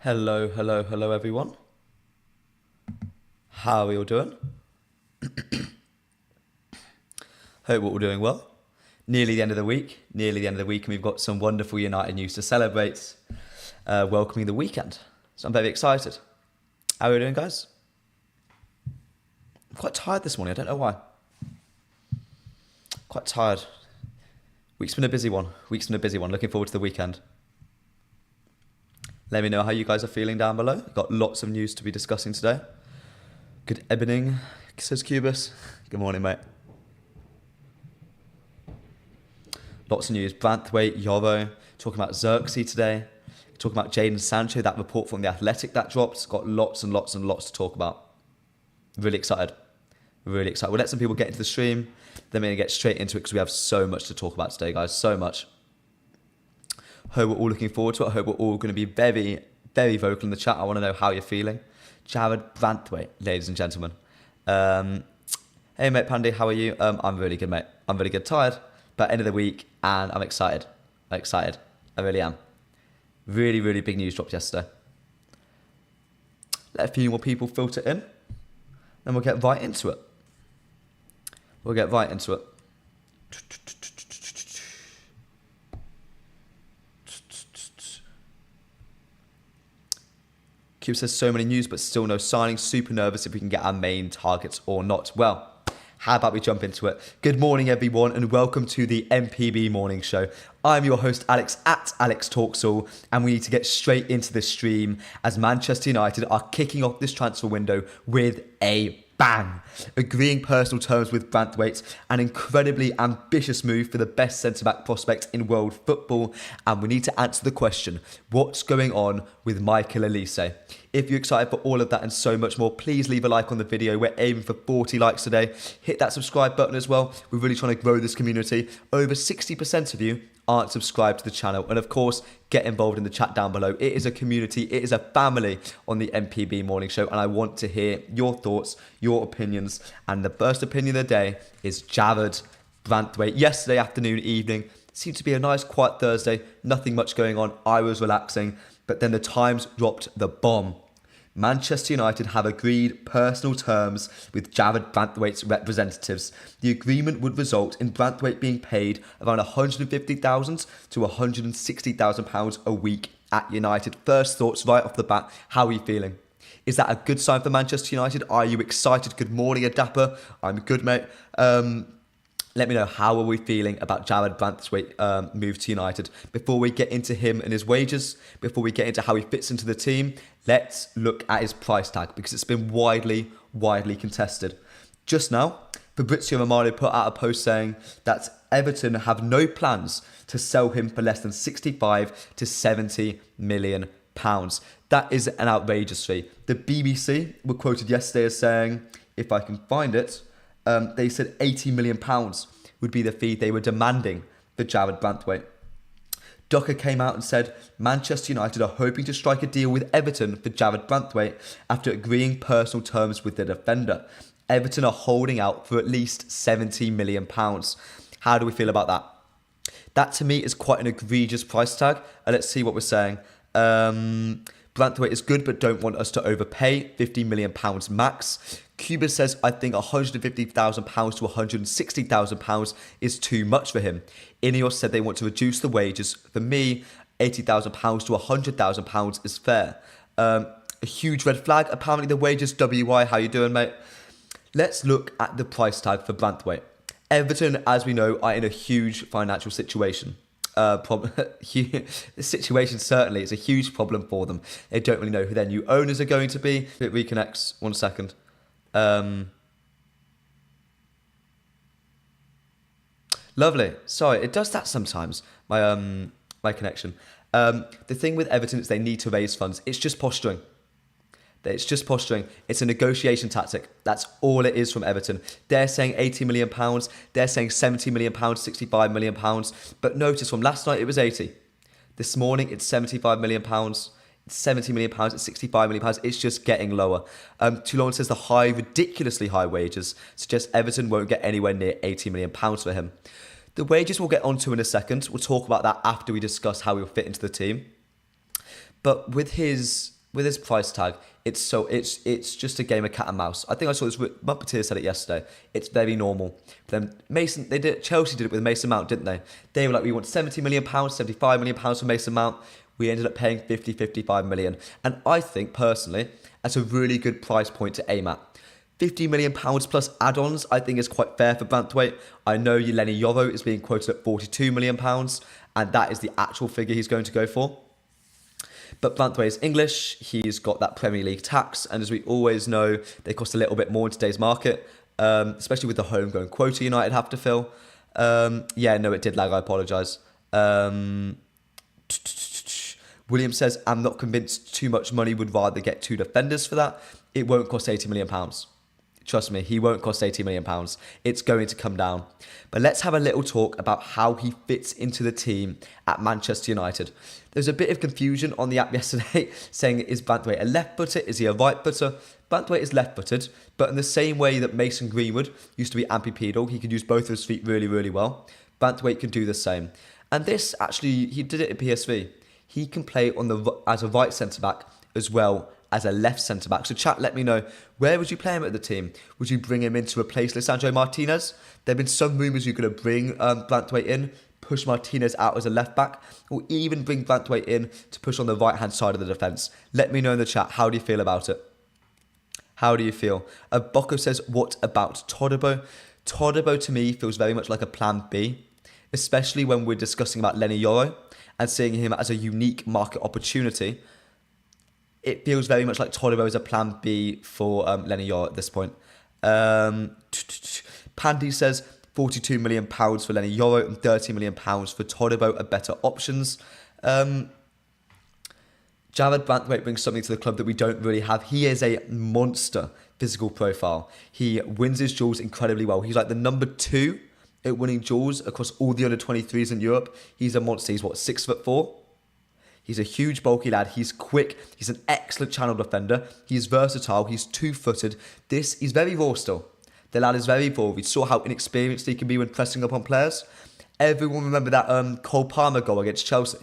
Hello, hello, hello, everyone. How are we all doing? Hope we're all doing well. Nearly the end of the week. And we've got some wonderful United news to celebrate, welcoming the weekend. So I'm very excited. How are we doing, guys? I'm quite tired this morning. I don't know why. Quite tired. Week's been a busy one. Looking forward to the weekend. Let me know how you guys are feeling down below. Got lots of news to be discussing today. Good evening, says Cubus. Good morning, mate. Lots of news. BRANTHWAITE, Yoro. Talking about Xerxes today. Talking about Jadon Sancho, that report from The Athletic that dropped. Got lots and lots and lots to talk about. Really excited. Really excited. We'll let some people get into the stream. Then we're going to get straight into it because we have so much to talk about today, guys. So much. Hope we're all looking forward to it. I hope we're all going to be very, very vocal in the chat. I want to know how you're feeling. Jared BRANTHWAITE, ladies and gentlemen. Hey, mate, Pandy, how are you? I'm really good, mate. I'm really good. Tired, but end of the week, and I'm excited. I really am. Really, really big news dropped yesterday. Let a few more people filter in, then we'll get right into it. Cube says so many news, but still no signings. Super nervous if we can get our main targets or not. Well, how about we jump into it? Good morning, everyone, and welcome to the MPB Morning Show. I'm your host, Alex, at Alex Talks All, and we need to get straight into this stream as Manchester United are kicking off this transfer window with a bang. Agreeing personal terms with BRANTHWAITE, an incredibly ambitious move for the best centre-back prospect in world football. And we need to answer the question, what's going on with Michael Elise? If you're excited for all of that and so much more, please leave a like on the video. We're aiming for 40 likes today. Hit that subscribe button as well. We're really trying to grow this community. Over 60% of you aren't subscribed to the channel. And of course, get involved in the chat down below. It is a community, it is a family on the MPB Morning Show, and I want to hear your thoughts, your opinions. And the first opinion of the day is Jared BRANTHWAITE. Yesterday afternoon, evening, seemed to be a nice quiet Thursday, nothing much going on. I was relaxing, but then the Times dropped the bomb. Manchester United have agreed personal terms with Jared BRANTHWAITE's representatives. The agreement would result in BRANTHWAITE being paid around £150,000 to £160,000 a week at United. First thoughts right off the bat, how are you feeling? Is that a good sign for Manchester United? Are you excited? Good morning, Adapper. I'm good, mate. Let me know, how are we feeling about Jared BRANTHWAITE move to United? Before we get into him and his wages, before we get into how he fits into the team, let's look at his price tag because it's been widely contested. Just now, Fabrizio Romano put out a post saying that Everton have no plans to sell him for less than 65 to 70 million pounds. That is an outrageous fee. The BBC were quoted yesterday as saying, if I can find it, they said £80 million would be the fee they were demanding for Jared BRANTHWAITE. Docker came out and said Manchester United are hoping to strike a deal with Everton for Jared BRANTHWAITE after agreeing personal terms with the defender. Everton are holding out for at least £70 million. How do we feel about that? That to me is quite an egregious price tag. Let's see what we're saying. BRANTHWAITE is good, but don't want us to overpay. £50 million max. Cuba says, I think £150,000 to £160,000 is too much for him. Ineos said they want to reduce the wages. For me, £80,000 to £100,000 is fair. A huge red flag. Apparently the wages, WY, how you doing, mate? Let's look at the price tag for BRANTHWAITE. Everton, as we know, are in a huge financial situation. The situation certainly is a huge problem for them. They don't really know who their new owners are going to be. It reconnects. 1 second. Lovely. Sorry, it does that sometimes. My connection. The thing with Everton is they need to raise funds. It's just posturing. It's a negotiation tactic. That's all it is from Everton. They're saying £80 million. They're saying £70 million, £65 million. But notice from last night it was 80. This morning it's £75 million. It's £70 million. It's £65 million. It's just getting lower. Toulon says the ridiculously high wages suggest Everton won't get anywhere near £80 million for him. The wages we'll get onto in a second. We'll talk about that after we discuss how he'll fit into the team. But with his price tag, it's just a game of cat and mouse. I think I saw this. Muppeteer said it yesterday. It's very normal. Then Chelsea did it with Mason Mount, didn't they? They were like, we want £70 million, £75 million for Mason Mount. We ended up paying 55 million. And I think personally, that's a really good price point to aim at. £50 million plus add-ons, I think is quite fair for Branthwaite. I know Lenny Yoro is being quoted at £42 million, and that is the actual figure he's going to go for. But Branthwaite is English, he's got that Premier League tax, and as we always know, they cost a little bit more in today's market, especially with the homegrown quota United have to fill. Yeah, no, it did lag, I apologise. William says, I'm not convinced too much money, would rather get 2 defenders for that. It won't cost £80 million. Trust me, he won't cost £80 million. It's going to come down. But let's have a little talk about how he fits into the team at Manchester United. There's a bit of confusion on the app yesterday saying, is Branthwaite a left footer? Is he a right footer? Branthwaite is left footed, but in the same way that Mason Greenwood used to be ampipedal, he could use both of his feet really, really well. Branthwaite can do the same. And this actually, he did it at PSV. He can play as a right centre-back as well as a left centre-back. So chat, let me know, where would you play him at the team? Would you bring him in to replace Lisandro Martinez? There have been some rumours you're going to bring Branthwaite in, push Martinez out as a left-back, or even bring Branthwaite in to push on the right-hand side of the defence. Let me know in the chat, how do you feel about it? How do you feel? Bocco says, what about Todibo? Todibo to me feels very much like a plan B, especially when we're discussing about Lenny Yoro and seeing him as a unique market opportunity. It feels very much like Todibo is a plan B for Lenny Yoro at this point. Pandy says £42 million for Lenny Yoro and £30 million for Todibo are better options. Jared Branthwaite brings something to the club that we don't really have. He is a monster physical profile. He wins his duels incredibly well. He's like the number 2 at winning duels across all the under-23s in Europe. He's a monster. He's what, 6'4"? He's a huge, bulky lad. He's quick. He's an excellent channel defender. He's versatile. He's two-footed. He's very raw still. The lad is very raw. We saw how inexperienced he can be when pressing up on players. Everyone remember that Cole Palmer goal against Chelsea,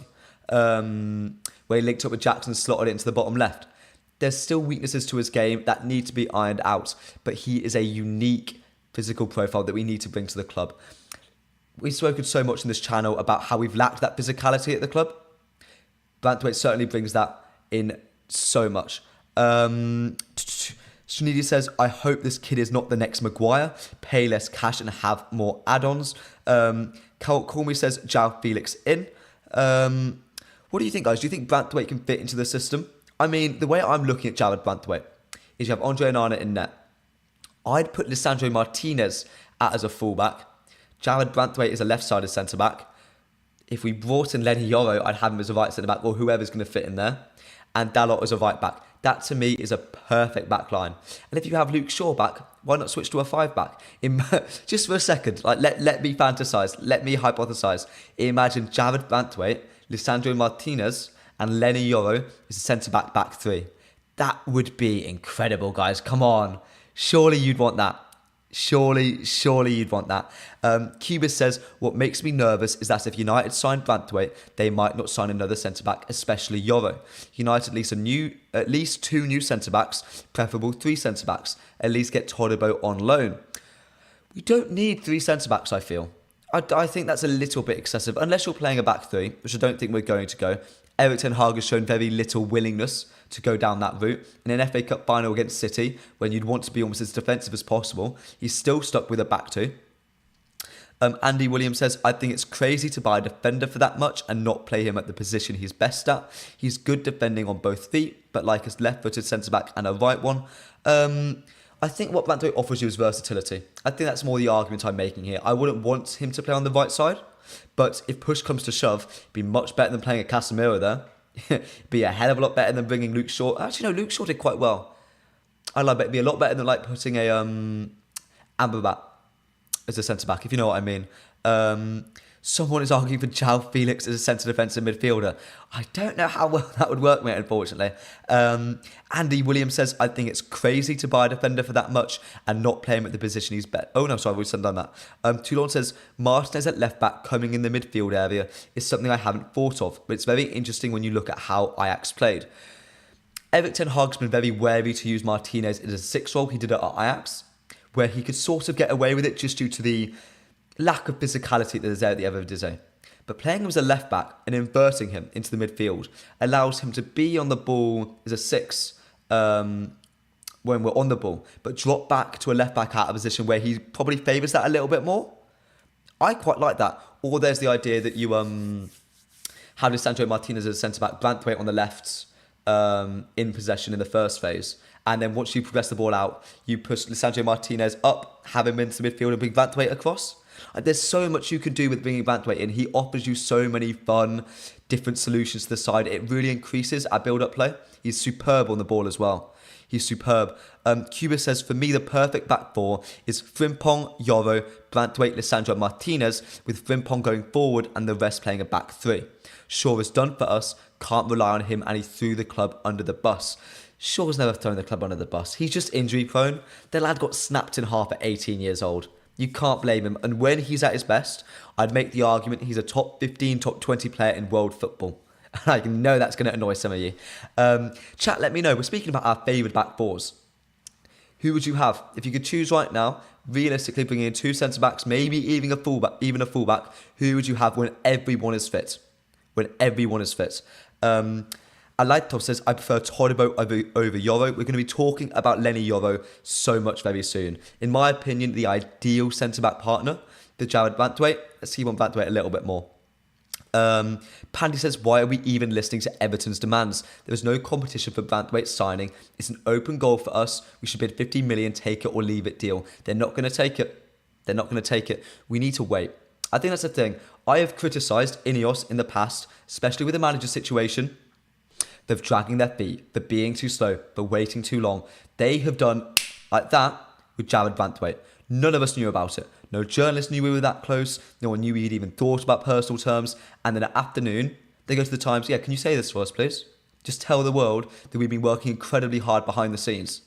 where he linked up with Jackson and slotted it into the bottom left. There's still weaknesses to his game that need to be ironed out, but he is a unique physical profile that we need to bring to the club. We've spoken so much in this channel about how we've lacked that physicality at the club. Branthwaite certainly brings that in so much. Shanidi says, I hope this kid is not the next Maguire. Pay less cash and have more add-ons. Call me says, João Felix in. What do you think, guys? Do you think Branthwaite can fit into the system? I mean, the way I'm looking at Jared Branthwaite is you have Andre Onana in net. I'd put Lisandro Martinez out as a fullback. Jared Branthwaite is a left-sided centre-back. If we brought in Lenny Yoro, I'd have him as a right centre-back or whoever's going to fit in there. And Dalot as a right-back. That, to me, is a perfect back line. And if you have Luke Shaw back, why not switch to a 5-back? Just for a second, like let me fantasise, let me hypothesise. Imagine Jared Branthwaite, Lisandro Martinez and Lenny Yoro as a centre-back back 3. That would be incredible, guys. Come on. Surely you'd want that. Surely you'd want that. Cubis says, what makes me nervous is that if United sign Branthwaite, they might not sign another centre-back, especially Yoro. United at least 2 new centre-backs, preferable 3 centre-backs. At least get Todibo on loan. We don't need 3 centre-backs, I feel. I think that's a little bit excessive, unless you're playing a back 3, which I don't think we're going to go. Erik ten Hag has shown very little willingness to go down that route. In an FA Cup final against City, when you'd want to be almost as defensive as possible, he's still stuck with a back 2. Andy Williams says, I think it's crazy to buy a defender for that much and not play him at the position he's best at. He's good defending on both feet, but like a left-footed centre-back and a right one. I think what Branthwaite offers you is versatility. I think that's more the argument I'm making here. I wouldn't want him to play on the right side, but if push comes to shove, it'd be much better than playing a Casemiro there. It'd be a hell of a lot better than bringing Luke Shaw. Actually, no, Luke Shaw did quite well. It'd be a lot better than like putting a Amrabat as a centre-back, if you know what I mean. Someone is arguing for João Felix as a centre defensive midfielder. I don't know how well that would work, mate, unfortunately. Andy Williams says, I think it's crazy to buy a defender for that much and not play him at the position he's better. Oh, no, sorry, we've done that. Toulon says, Martinez at left back coming in the midfield area is something I haven't thought of, but it's very interesting when you look at how Ajax played. Erik ten Hag's been very wary to use Martinez as a 6 role. He did it at Ajax, where he could sort of get away with it just due to the lack of physicality that is there at the Eredivisie. But playing him as a left back and inverting him into the midfield allows him to be on the ball as a 6 when we're on the ball, but drop back to a left back out of position where he probably favours that a little bit more. I quite like that. Or there's the idea that you have Lisandro Martinez as a centre back, Branthwaite on the left in possession in the first phase. And then once you progress the ball out, you push Lisandro Martinez up, have him into the midfield and bring Branthwaite across. There's so much you can do with bringing Branthwaite in. He offers you so many fun, different solutions to the side. It really increases our build-up play. He's superb on the ball as well. He's superb. Cuba says, for me, the perfect back four is Frimpong, Yoro, Branthwaite, Lisandro Martinez, with Frimpong going forward and the rest playing a back three. Shaw is done for us. Can't rely on him, and he threw the club under the bus. Shaw's never thrown the club under the bus. He's just injury prone. The lad got snapped in half at 18 years old. You can't blame him. And when he's at his best, I'd make the argument he's a top 15, top 20 player in world football. I know that's going to annoy some of you. Chat, let me know. We're speaking about our favourite back fours. Who would you have? If you could choose right now, realistically bringing in 2 centre-backs, maybe even a fullback, who would you have when everyone is fit? When everyone is fit. Alaitov says, I prefer Todibo over Yoro. We're going to be talking about Lenny Yoro so much very soon. In my opinion, the ideal centre-back partner for Jared Branthwaite. Let's see on Branthwaite a little bit more. Pandy says, why are we even listening to Everton's demands? There is no competition for Branthwaite's signing. It's an open goal for us. We should bid 50 million, take it or leave it deal. They're not going to take it. They're not going to take it. We need to wait. I think that's the thing. I have criticised Ineos in the past, especially with the manager situation. They're dragging their feet, for being too slow, for waiting too long. They have done like that with Jared Branthwaite. None of us knew about it. No journalist knew we were that close. No one knew we'd even thought about personal terms. And then at afternoon, they go to the Times. Yeah, can you say this to us, please? Just tell the world that we've been working incredibly hard behind the scenes.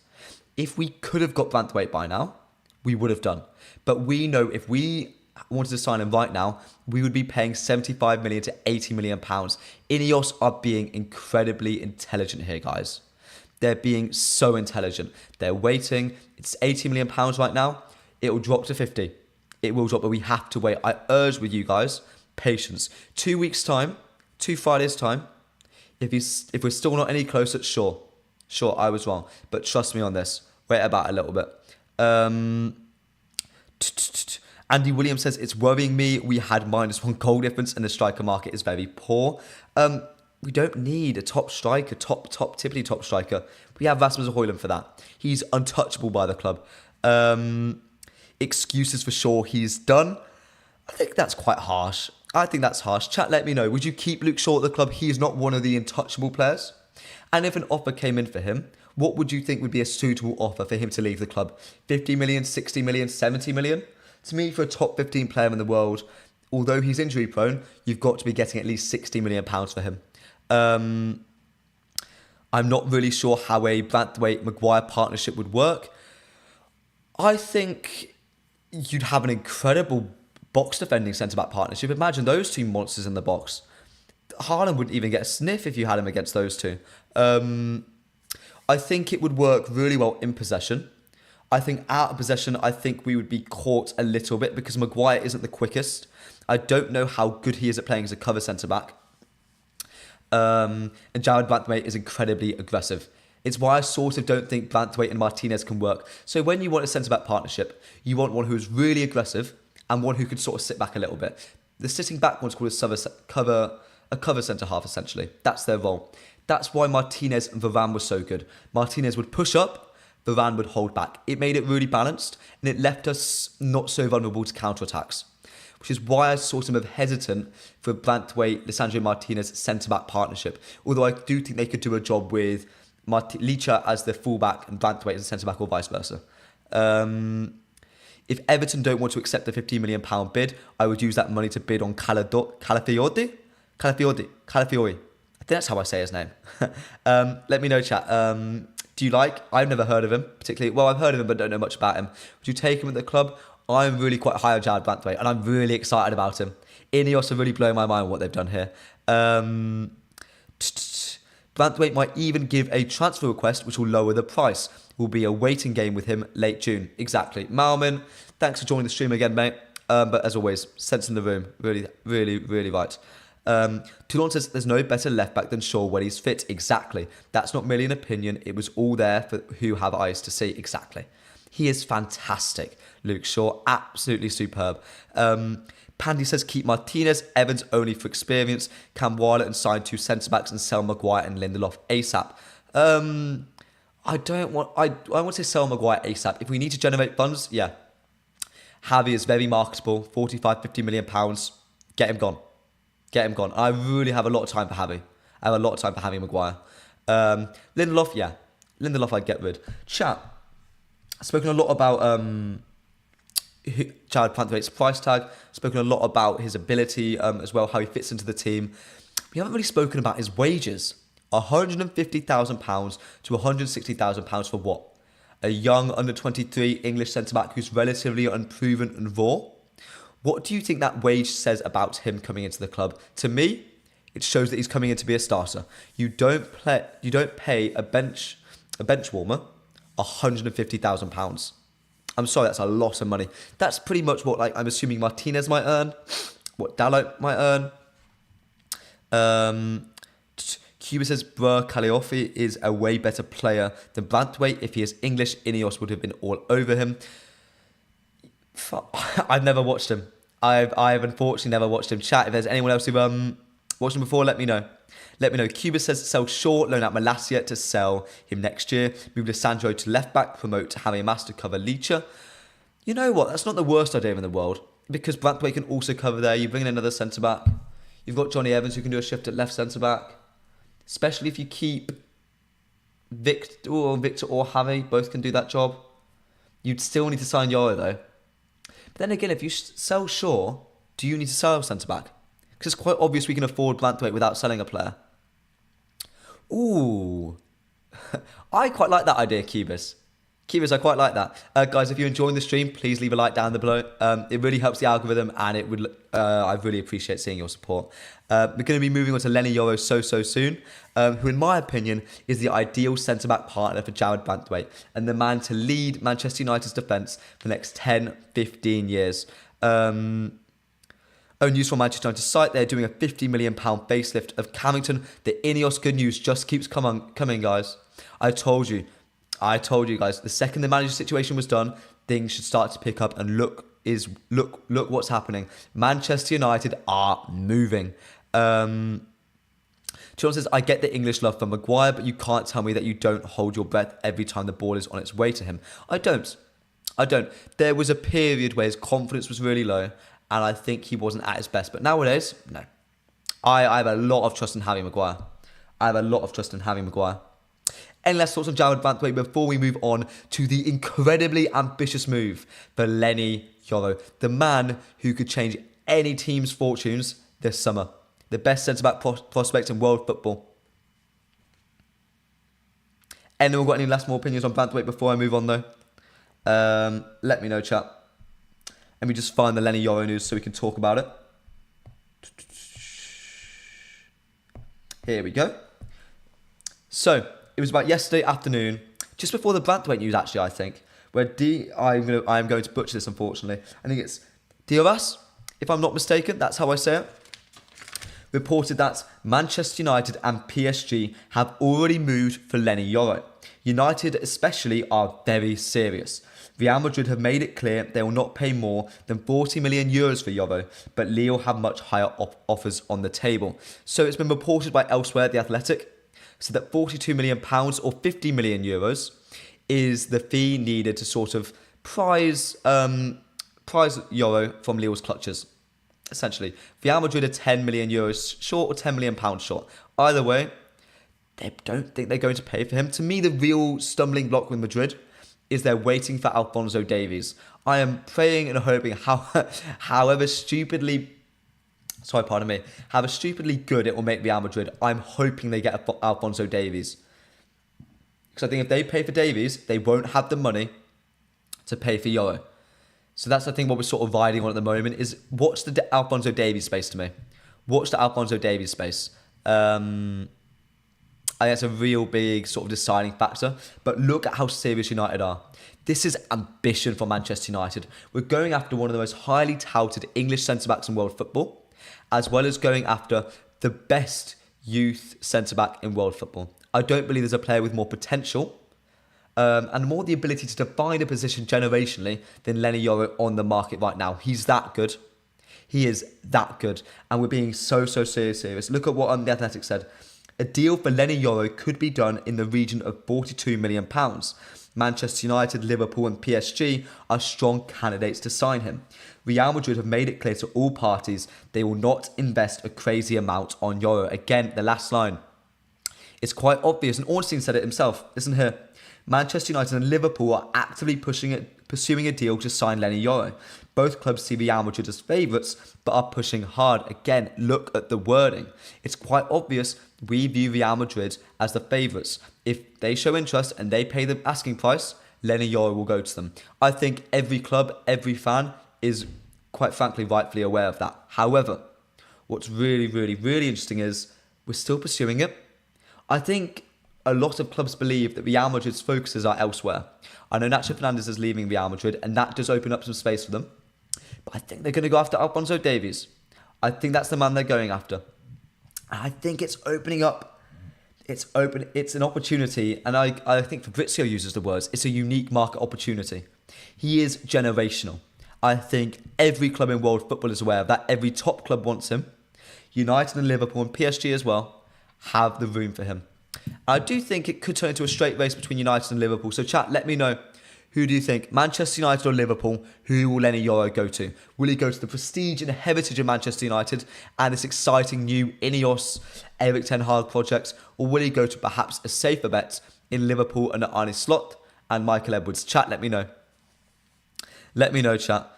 If we could have got Branthwaite by now, we would have done. But we know if we wanted to sign him right now, we would be paying 75 million to 80 million pounds. Ineos are being incredibly intelligent here, guys. They're being so intelligent. They're waiting. It's 80 million pounds right now. It will drop to 50. It will drop, but we have to wait. I urge with you guys, patience. 2 weeks' time, 2 Fridays' time, if we're still not any closer, sure, I was wrong. But trust me on this. Wait about a little bit. Andy Williams says, it's worrying me. We had -1 goal difference and the striker market is very poor. We don't need a top striker, tippity top striker. We have Rasmus Højlund for that. He's untouchable by the club. Excuses for sure he's done. I think that's quite harsh. Chat, let me know. Would you keep Luke Shaw at the club? He is not one of the untouchable players. And if an offer came in for him, what would you think would be a suitable offer for him to leave the club? 50 million, 60 million, 70 million? To me, for a top 15 player in the world, although he's injury prone, you've got to be getting at least 60 million pounds for him. I'm not really sure how a Branthwaite-Maguire partnership would work. I think you'd have an incredible box defending centre-back partnership. Imagine those two monsters in the box. Haaland wouldn't even get a sniff if you had him against those two. I think it would work really well in possession. I think out of possession, I think we would be caught a little bit because Maguire isn't the quickest. I don't know how good he is at playing as a cover centre-back. And Jared Branthwaite is incredibly aggressive. It's why I sort of don't think Branthwaite and Martinez can work. So when you want a centre-back partnership, you want one who is really aggressive and one who can sort of sit back a little bit. The sitting back one's called a cover centre-half, essentially. That's their role. That's why Martinez and Varane were so good. Martinez would push up, Varane would hold back. It made it really balanced and it left us not so vulnerable to counter-attacks, which is why I sort of hesitant for Branthwaite, Lisandro Martinez centre-back partnership. Although I do think they could do a job with Licha as the fullback and Branthwaite as the centre-back or vice versa. If Everton don't want to accept the £15 million bid, I would use that money to bid on Calafiori. I think that's how I say his name. Let me know, chat. Do you like? I've never heard of him particularly. Well, I've heard of him, but don't know much about him. Would you take him at the club? I'm really quite high on Jared Branthwaite, and I'm really excited about him. Ineos are really blowing my mind with what they've done here. Branthwaite might even give a transfer request, which will lower the price. Will be a waiting game with him late June. Exactly. Malman, thanks for joining the stream again, mate. But as always, sense in the room. Really, really, really right. Toulon says there's no better left back than Shaw when he's fit. Exactly. That's not merely an opinion. It was all there for who have eyes to see. Exactly. He is fantastic. Luke Shaw, absolutely superb. Pandy says keep Martinez, Evans only for experience. Cam Wilder and sign 2 centre-backs and sell Maguire and Lindelof ASAP. I want to say sell Maguire ASAP. If we need to generate funds, yeah. Javi is very marketable, 45, 50 million pounds. Get him gone. Get him gone. I really have a lot of time for Javi. I have a lot of time for Javi Maguire. Lindelof, yeah. Lindelof I'd get rid. Chat. I've spoken a lot about Jared Branthwaite's price tag. Spoken a lot about his ability as well, how he fits into the team. We haven't really spoken about his wages. £150,000 to £160,000 for what? A young under-23 English centre-back who's relatively unproven and raw? What do you think that wage says about him coming into the club? To me, it shows that he's coming in to be a starter. You don't pay a bench warmer £150,000. I'm sorry, that's a lot of money. That's pretty much what I'm assuming Martinez might earn, what Dalot might earn. Cuba says, bruh, Calliope is a way better player than Branthwaite. If he is English, Ineos would have been all over him. I've never watched him. I've unfortunately never watched him. Chat, if there's anyone else who watched him before, let me know. Let me know. Cuba says sell Shaw, loan out Malacia to sell him next year. Move Lissandro to left back, promote to Harry Mas to cover Leacher. You know what? That's not the worst idea in the world because Branthwaite can also cover there. You bring in another centre back. You've got Johnny Evans who can do a shift at left centre back. Especially if you keep Victor or Harry, both can do that job. You'd still need to sign Yoro though. But then again, if you sell Shaw, do you need to sell centre-back? Because it's quite obvious we can afford Branthwaite without selling a player. Ooh. I quite like that idea, Cubis. Cubis, I quite like that. Guys, if you're enjoying the stream, please leave a like down below. It really helps the algorithm and it would. I really appreciate seeing your support. We're going to be moving on to Lenny Yoro so soon, who in my opinion is the ideal centre-back partner for Jared Branthwaite and the man to lead Manchester United's defence for the next 10, 15 years. News from Manchester United's site, they're doing a £50 million facelift of Carrington. The Ineos good news just keeps coming, guys. I told you guys, the second the manager situation was done, things should start to pick up and look what's happening. Manchester United are moving. John says, I get the English love for Maguire, but you can't tell me that you don't hold your breath every time the ball is on its way to him. I don't. There was a period where his confidence was really low, and I think he wasn't at his best. But nowadays, no. I have a lot of trust in Harry Maguire. Any last thoughts on Jared Branthwaite before we move on to the incredibly ambitious move for Lenny Yoro, the man who could change any team's fortunes this summer. The best centre-back prospect in world football. Anyone got any more opinions on Branthwaite before I move on though? Let me know, chat. Let me just find the Lenny Yoro news so we can talk about it. Here we go. So, it was about yesterday afternoon, just before the Branthwaite news actually, I think, where I'm going to butcher this unfortunately. I think it's Diaz, if I'm not mistaken, that's how I say it. Reported that Manchester United and PSG have already moved for Lenny Yoro. United especially are very serious. Real Madrid have made it clear they will not pay more than €40 million for Yoro, but Lille have much higher offers on the table. So it's been reported by Elsewhere, The Athletic, so that £42 million or €50 million is the fee needed to sort of prize Yoro from Lille's clutches. Essentially, Real Madrid are €10 million short or £10 million short. Either way, they don't think they're going to pay for him. To me, the real stumbling block with Madrid they're waiting for Alphonso Davies. I am praying and hoping, however stupidly good it will make Real Madrid, I'm hoping they get Alphonso Davies. Because I think if they pay for Davies, they won't have the money to pay for Yoro. So that's, I think, what we're sort of riding on at the moment is watch the Alphonso Davies space to me. Watch the Alphonso Davies space. I think that's a real big sort of deciding factor. But look at how serious United are. This is ambition for Manchester United. We're going after one of the most highly touted English centre-backs in world football, as well as going after the best youth centre-back in world football. I don't believe there's a player with more potential and more the ability to define a position generationally than Lenny Yoro on the market right now. He's that good. He is that good. And we're being so serious. Look at what The Athletic said. A deal for Lenny Yoro could be done in the region of £42 million. Manchester United, Liverpool and PSG are strong candidates to sign him. Real Madrid have made it clear to all parties they will not invest a crazy amount on Yoro. Again, the last line. It's quite obvious, and Ornstein said it himself. Listen here. Manchester United and Liverpool are actively pursuing a deal to sign Lenny Yoro. Both clubs see Real Madrid as favourites, but are pushing hard. Again, look at the wording. It's quite obvious we view Real Madrid as the favourites. If they show interest and they pay the asking price, Lenny Yoro will go to them. I think every club, every fan is, quite frankly, rightfully aware of that. However, what's really interesting is we're still pursuing it. I think a lot of clubs believe that Real Madrid's focuses are elsewhere. I know Nacho Fernandez is leaving Real Madrid, and that does open up some space for them. But I think they're going to go after Alphonso Davies. I think that's the man they're going after. And I think it's opening up. It's an opportunity, and I think Fabrizio uses the words, it's a unique market opportunity. He is generational. I think every club in world football is aware of that. Every top club wants him. United and Liverpool and PSG as well have the room for him. I do think it could turn into a straight race between United and Liverpool. So chat, let me know. Who do you think? Manchester United or Liverpool? Who will Lenny Yoro go to? Will he go to the prestige and heritage of Manchester United and this exciting new Ineos Erik ten Hag project? Or will he go to perhaps a safer bet in Liverpool under Arne Slot and Michael Edwards? Chat, let me know. Let me know, chat.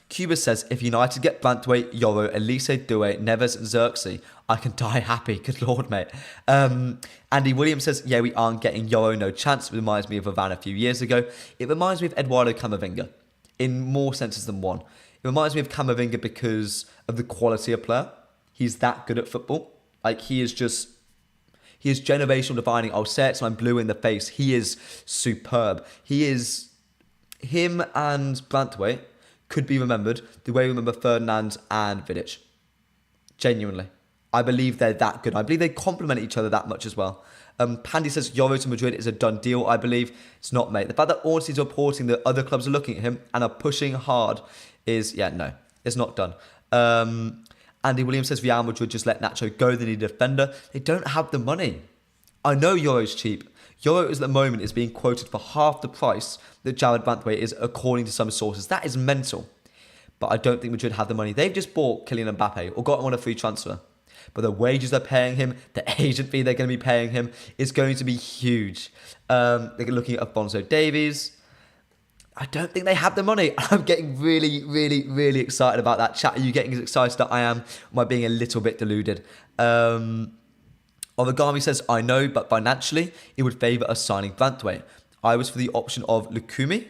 Cuba says, if United get Branthwaite, Yoro, Elise, Doué, Neves and Xerxes, I can die happy. Good Lord, mate. Andy Williams says, yeah, we aren't getting Yoro, no chance. It reminds me of Varane a few years ago. It reminds me of Eduardo Camavinga in more senses than one. It reminds me of Camavinga because of the quality of player. He's that good at football. Like, he is generational defining. I'll say it till I'm blue in the face. He is superb. Him and Branthwaite could be remembered the way we remember Ferdinand and Vidic. Genuinely. I believe they're that good. I believe they complement each other that much as well. Pandy says Yoro to Madrid is a done deal. I believe it's not, mate. The fact that Ornstein's reporting that other clubs are looking at him and are pushing hard is, no, it's not done. Andy Williams says Real Madrid just let Nacho go. They need a defender. They don't have the money. I know Yoro's cheap. Yoro at the moment is being quoted for half the price that Jared Branthwaite is, according to some sources. That is mental. But I don't think Madrid have the money. They've just bought Kylian Mbappe or got him on a free transfer. But the wages they're paying him, the agent fee they're going to be paying him is going to be huge. They're looking at Alphonso Davies. I don't think they have the money. I'm getting really excited about that. Chat, are you getting as excited as I am? Am I being a little bit deluded? Origami says, I know, but financially, it would favour us signing Branthwaite. I was for the option of Lucumi.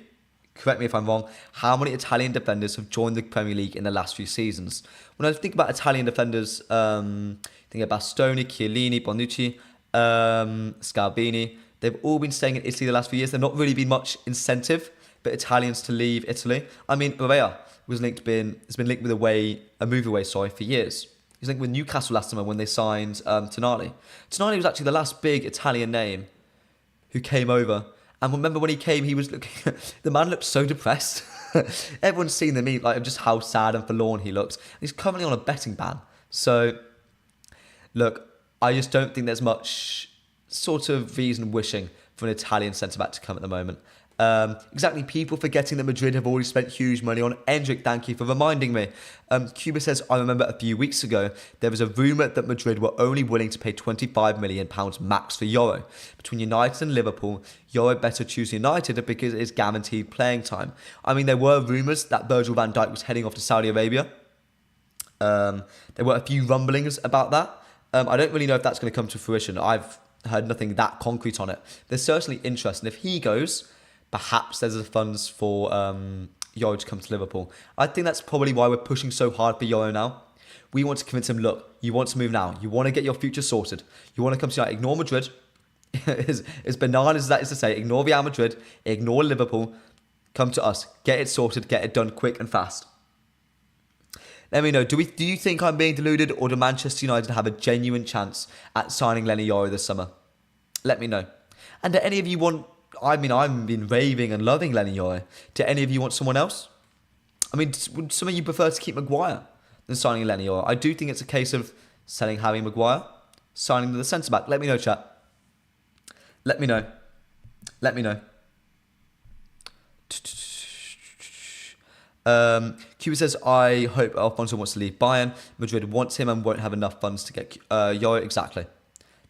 Correct me if I'm wrong. How many Italian defenders have joined the Premier League in the last few seasons? When I think about Italian defenders, think of Bastoni, Chiellini, Bonucci, Scalvini. They've all been staying in Italy the last few years. There's not really been much incentive for Italians to leave Italy. I mean, Barea has been linked with a move away for years. He was linked with Newcastle last summer when they signed Tonali. Tonali was actually the last big Italian name who came over. And remember when he came, he was looking... the man looked so depressed. Everyone's seen the meme of just how sad and forlorn he looks. He's currently on a betting ban. So, look, I just don't think there's much sort of reason wishing for an Italian centre-back to come at the moment. Exactly, people forgetting that Madrid have already spent huge money on Endrick. Thank you for reminding me. Cuba says, I remember a few weeks ago, there was a rumour that Madrid were only willing to pay £25 million max for Yoro. Between United and Liverpool, Yoro better choose United because it is guaranteed playing time. I mean, there were rumours that Virgil van Dijk was heading off to Saudi Arabia. There were a few rumblings about that. I don't really know if that's going to come to fruition. I've heard nothing that concrete on it. There's certainly interest, and if he goes, perhaps there's the funds for Yoro to come to Liverpool. I think that's probably why we're pushing so hard for Yoro now. We want to convince him, look, you want to move now. You want to get your future sorted. You want to come to United. Ignore Madrid. as banal as that is to say, ignore Real Madrid, ignore Liverpool. Come to us. Get it sorted. Get it done quick and fast. Let me know, do you think I'm being deluded, or do Manchester United have a genuine chance at signing Lenny Yoro this summer? Let me know. And do any of you want... I mean, I've been raving and loving Lenny Yoro. Do any of you want someone else? I mean, would some of you prefer to keep Maguire than signing Lenny Yoro? I do think it's a case of selling Harry Maguire, signing the centre-back. Let me know, chat. Let me know. Let me know. Cuba says, I hope Alfonso wants to leave Bayern. Madrid wants him and won't have enough funds to get Yoro. Exactly.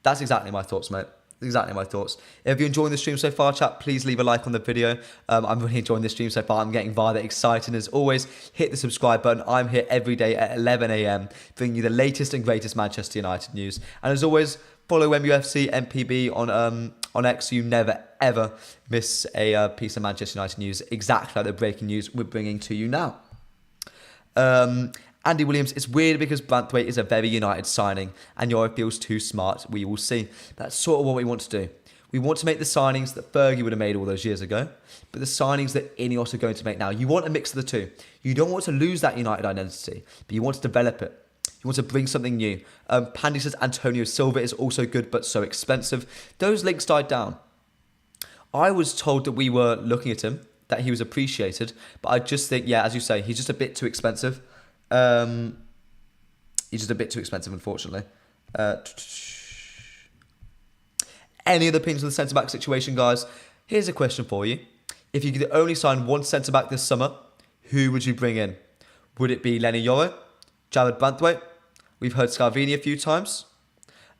That's exactly my thoughts, mate. Exactly my thoughts. If you're enjoying the stream so far, chat, please leave a like on the video. I'm really enjoying the stream so far. I'm getting rather excited. As always, hit the subscribe button. I'm here every day at 11 a.m. bringing you the latest and greatest Manchester United news. And as always, follow mufcMPB on X so you never, ever miss a piece of Manchester United news, exactly like the breaking news we're bringing to you now. Andy Williams, it's weird because Branthwaite is a very United signing and Yoro feels too smart. We will see. That's sort of what we want to do. We want to make the signings that Fergie would have made all those years ago, but the signings that Ineos are going to make now. You want a mix of the two. You don't want to lose that United identity, but you want to develop it. You want to bring something new. Pandy says Antonio Silva is also good, but so expensive. Those links died down. I was told that we were looking at him, that he was appreciated, but I just think, yeah, as you say, he's just a bit too expensive. He's just a bit too expensive, unfortunately. Any other opinions on the centre-back situation, guys? Here's a question for you. If you could only sign one centre-back this summer, who would you bring in? Would it be Lenny Yoro? Jared Branthwaite? We've heard Scalvini a few times.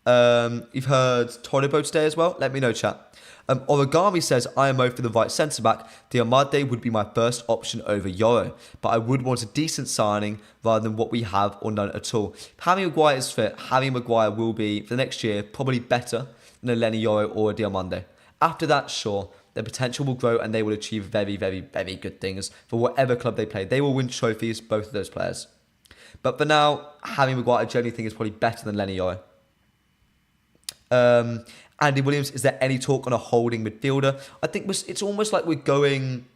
You've heard Todibo today as well. Let me know, chat. Origami says, IMO for the right centre-back. Diomande would be my first option over Yoro, but I would want a decent signing rather than what we have or none at all. If Harry Maguire is fit, Harry Maguire will be, for the next year, probably better than a Lenny Yoro or a Diomande. After that, sure, their potential will grow and they will achieve very, very, very good things for whatever club they play. They will win trophies, both of those players. But for now, Harry Maguire, I generally think is probably better than Lenny Yoro. Andy Williams, is there any talk on a holding midfielder? I think it's almost like we're going...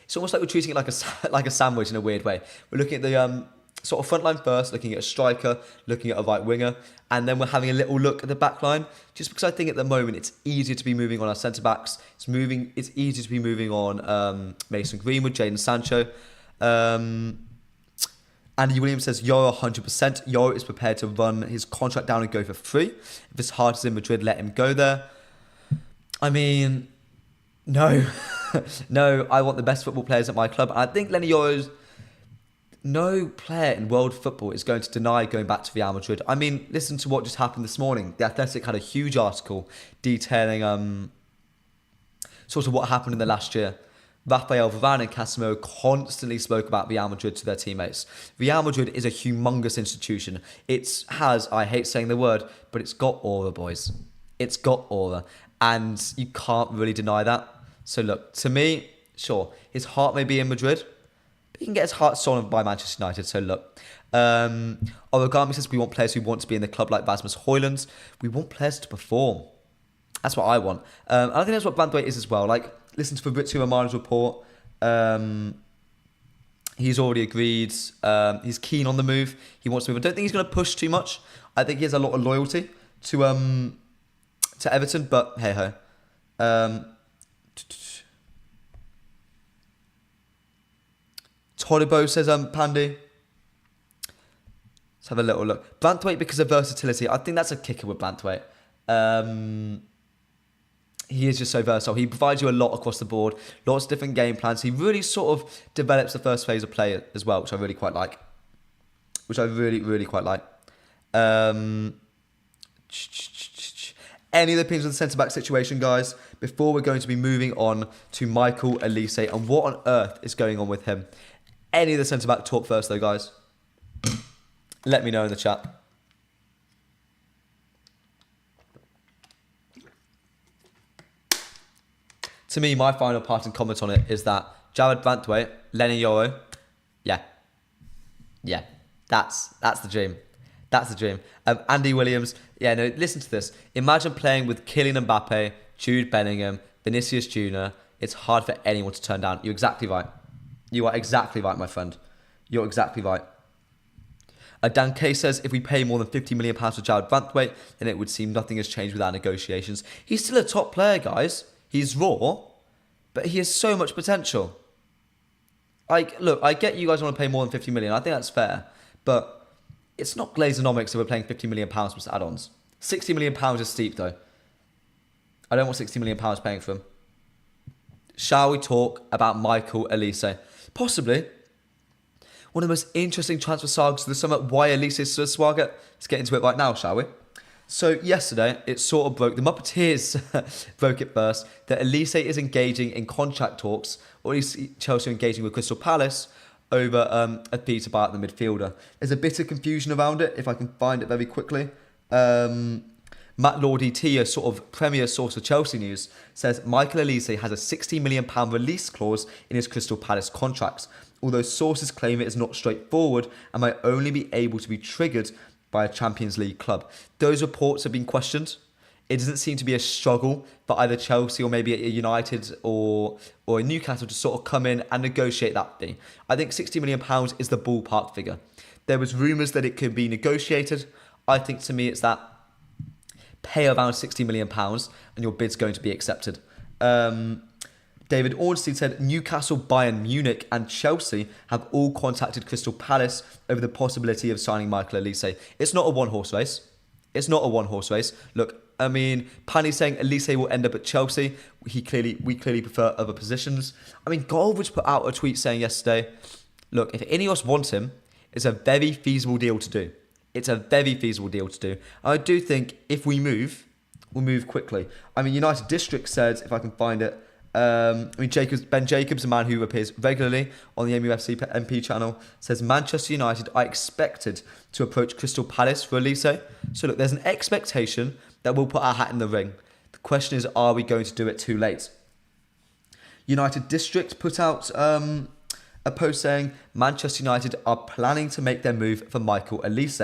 It's almost like we're treating it like a sandwich in a weird way. We're looking at the sort of front line first, looking at a striker, looking at a right winger, and then we're having a little look at the back line, just because I think at the moment it's easier to be moving on our centre-backs. It's easier to be moving on Mason Greenwood, Jadon Sancho. Andy Williams says, Yoro 100%. Yoro is prepared to run his contract down and go for free. If his heart is in Madrid, let him go there. I mean, no. No, I want the best football players at my club. And I think Lenny Yoro's... No player in world football is going to deny going back to Real Madrid. I mean, listen to what just happened this morning. The Athletic had a huge article detailing sort of what happened in the last year. Rafael Varane and Casemiro constantly spoke about Real Madrid to their teammates. Real Madrid is a humongous institution. It has, I hate saying the word, but it's got aura, boys. It's got aura. And you can't really deny that. So look, to me, sure, his heart may be in Madrid, but he can get his heart stolen by Manchester United. So look, Origami says we want players who want to be in the club like Rasmus Højlund. We want players to perform. That's what I want. I think that's what Branthwaite is as well. Like, listen to Fabrizio Romano's report. He's already agreed. He's keen on the move. He wants to move. I don't think he's going to push too much. I think he has a lot of loyalty to Everton, but hey ho. Todibo says, Pandy. Let's have a little look. Branthwaite because of versatility. I think that's a kicker with Branthwaite. he is just so versatile. He provides you a lot across the board, lots of different game plans. He really sort of develops the first phase of play as well, which I really quite like. Really quite like. Any other opinions on the centre-back situation, guys? Before we're going to be moving on to Michael Elise and what on earth is going on with him. Any of the centre-back talk first, though, guys? Let me know in the chat. To me, my final parting comment on it is that Jared BRANTHWAITE, Lenny Yoro, yeah, that's the dream. That's the dream. Andy Williams, yeah, no, listen to this. Imagine playing with Kylian Mbappe, Jude Bellingham, Vinicius Jr. It's hard for anyone to turn down. You're exactly right. You are exactly right, my friend. You're exactly right. Dan K says, if we pay more than £50 million for Jared BRANTHWAITE, then it would seem nothing has changed with our negotiations. He's still a top player, guys. He's raw, but he has so much potential. Like, look, I get you guys want to pay more than £50 million. I think that's fair, but it's not Glazonomics if we're paying £50 million plus add-ons. £60 million is steep, though. I don't want £60 million paying for him. Shall we talk about Michael Elise? Possibly one of the most interesting transfer sagas of the summer. Why Elise Swaga? Let's get into it right now, shall we? So yesterday, it sort of broke. The Muppeteers broke it first that Elise is engaging in contract talks, or at least Chelsea are engaging with Crystal Palace over a fee to buy out the midfielder. There's a bit of confusion around it, if I can find it very quickly. Matt Lordy T, a sort of premier source of Chelsea news, says Michael Elise has a £60 million release clause in his Crystal Palace contracts, although sources claim it is not straightforward and might only be able to be triggered by a Champions League club. Those reports have been questioned. It doesn't seem to be a struggle for either Chelsea or maybe a United or a Newcastle to sort of come in and negotiate that fee. I think £60 million is the ballpark figure. There was rumours that it could be negotiated. I think to me it's that pay around £60 million and your bid's going to be accepted. David Ornstein said Newcastle, Bayern Munich and Chelsea have all contacted Crystal Palace over the possibility of signing Michael Elise. It's not a one-horse race. It's not a one-horse race. Look, I mean, Panny's saying Elise will end up at Chelsea. We clearly prefer other positions. I mean, Goldwich put out a tweet saying yesterday, look, if Ineos wants him, it's a very feasible deal to do. It's a very feasible deal to do. I do think if we move, we'll move quickly. I mean, United District said, if I can find it, Ben Jacobs, a man who appears regularly on the MUFC MP channel, says Manchester United are expected to approach Crystal Palace for Elise. So look, there's an expectation that we'll put our hat in the ring. The question is, are we going to do it too late? United District put out a post saying Manchester United are planning to make their move for Michael Elise.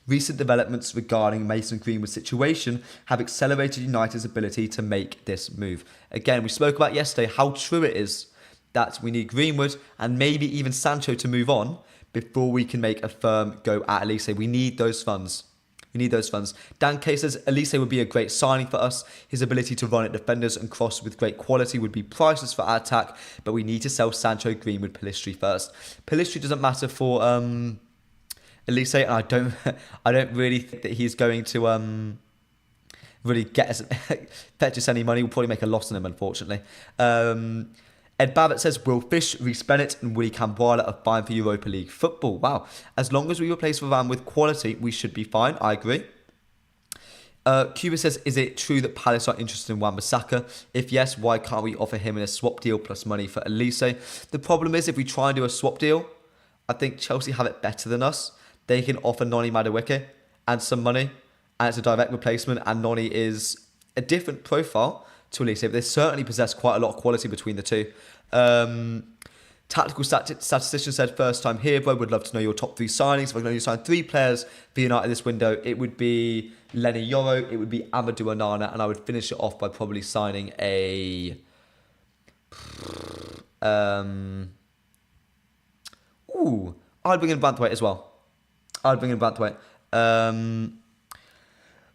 Recent developments regarding Mason Greenwood's situation have accelerated United's ability to make this move. Again, we spoke about yesterday how true it is that we need Greenwood and maybe even Sancho to move on before we can make a firm go at Elise. We need those funds. We need those funds. Dan K says Elise would be a great signing for us. His ability to run at defenders and cross with great quality would be priceless for our attack, but we need to sell Sancho, Greenwood, Pellistri first. Pellistri doesn't matter for Elise, and I don't really think that he's going to really fetch us any money. We'll probably make a loss on him, unfortunately. Ed Babbitt says, will Fish, Reece Bennett and Willy Camboire are fine for Europa League football? Wow. As long as we replace Varane with quality, we should be fine. I agree. Cuba says, is it true that Palace are interested in Wan-Bissaka? If yes, why can't we offer him in a swap deal plus money for Elise? The problem is, if we try and do a swap deal, I think Chelsea have it better than us. They can offer Noni Madueke and some money, and it's a direct replacement, and Noni is a different profile to Elise, but they certainly possess quite a lot of quality between the two. Tactical statistician said, first time here, bro, would love to know your top 3 signings. If I can only sign 3 players for United this window, it would be Lenny Yoro, it would be Amadou Onana, and I would finish it off by probably signing a... I'd bring in BRANTHWAITE as well. I'd bring in BRANTHWAITE. And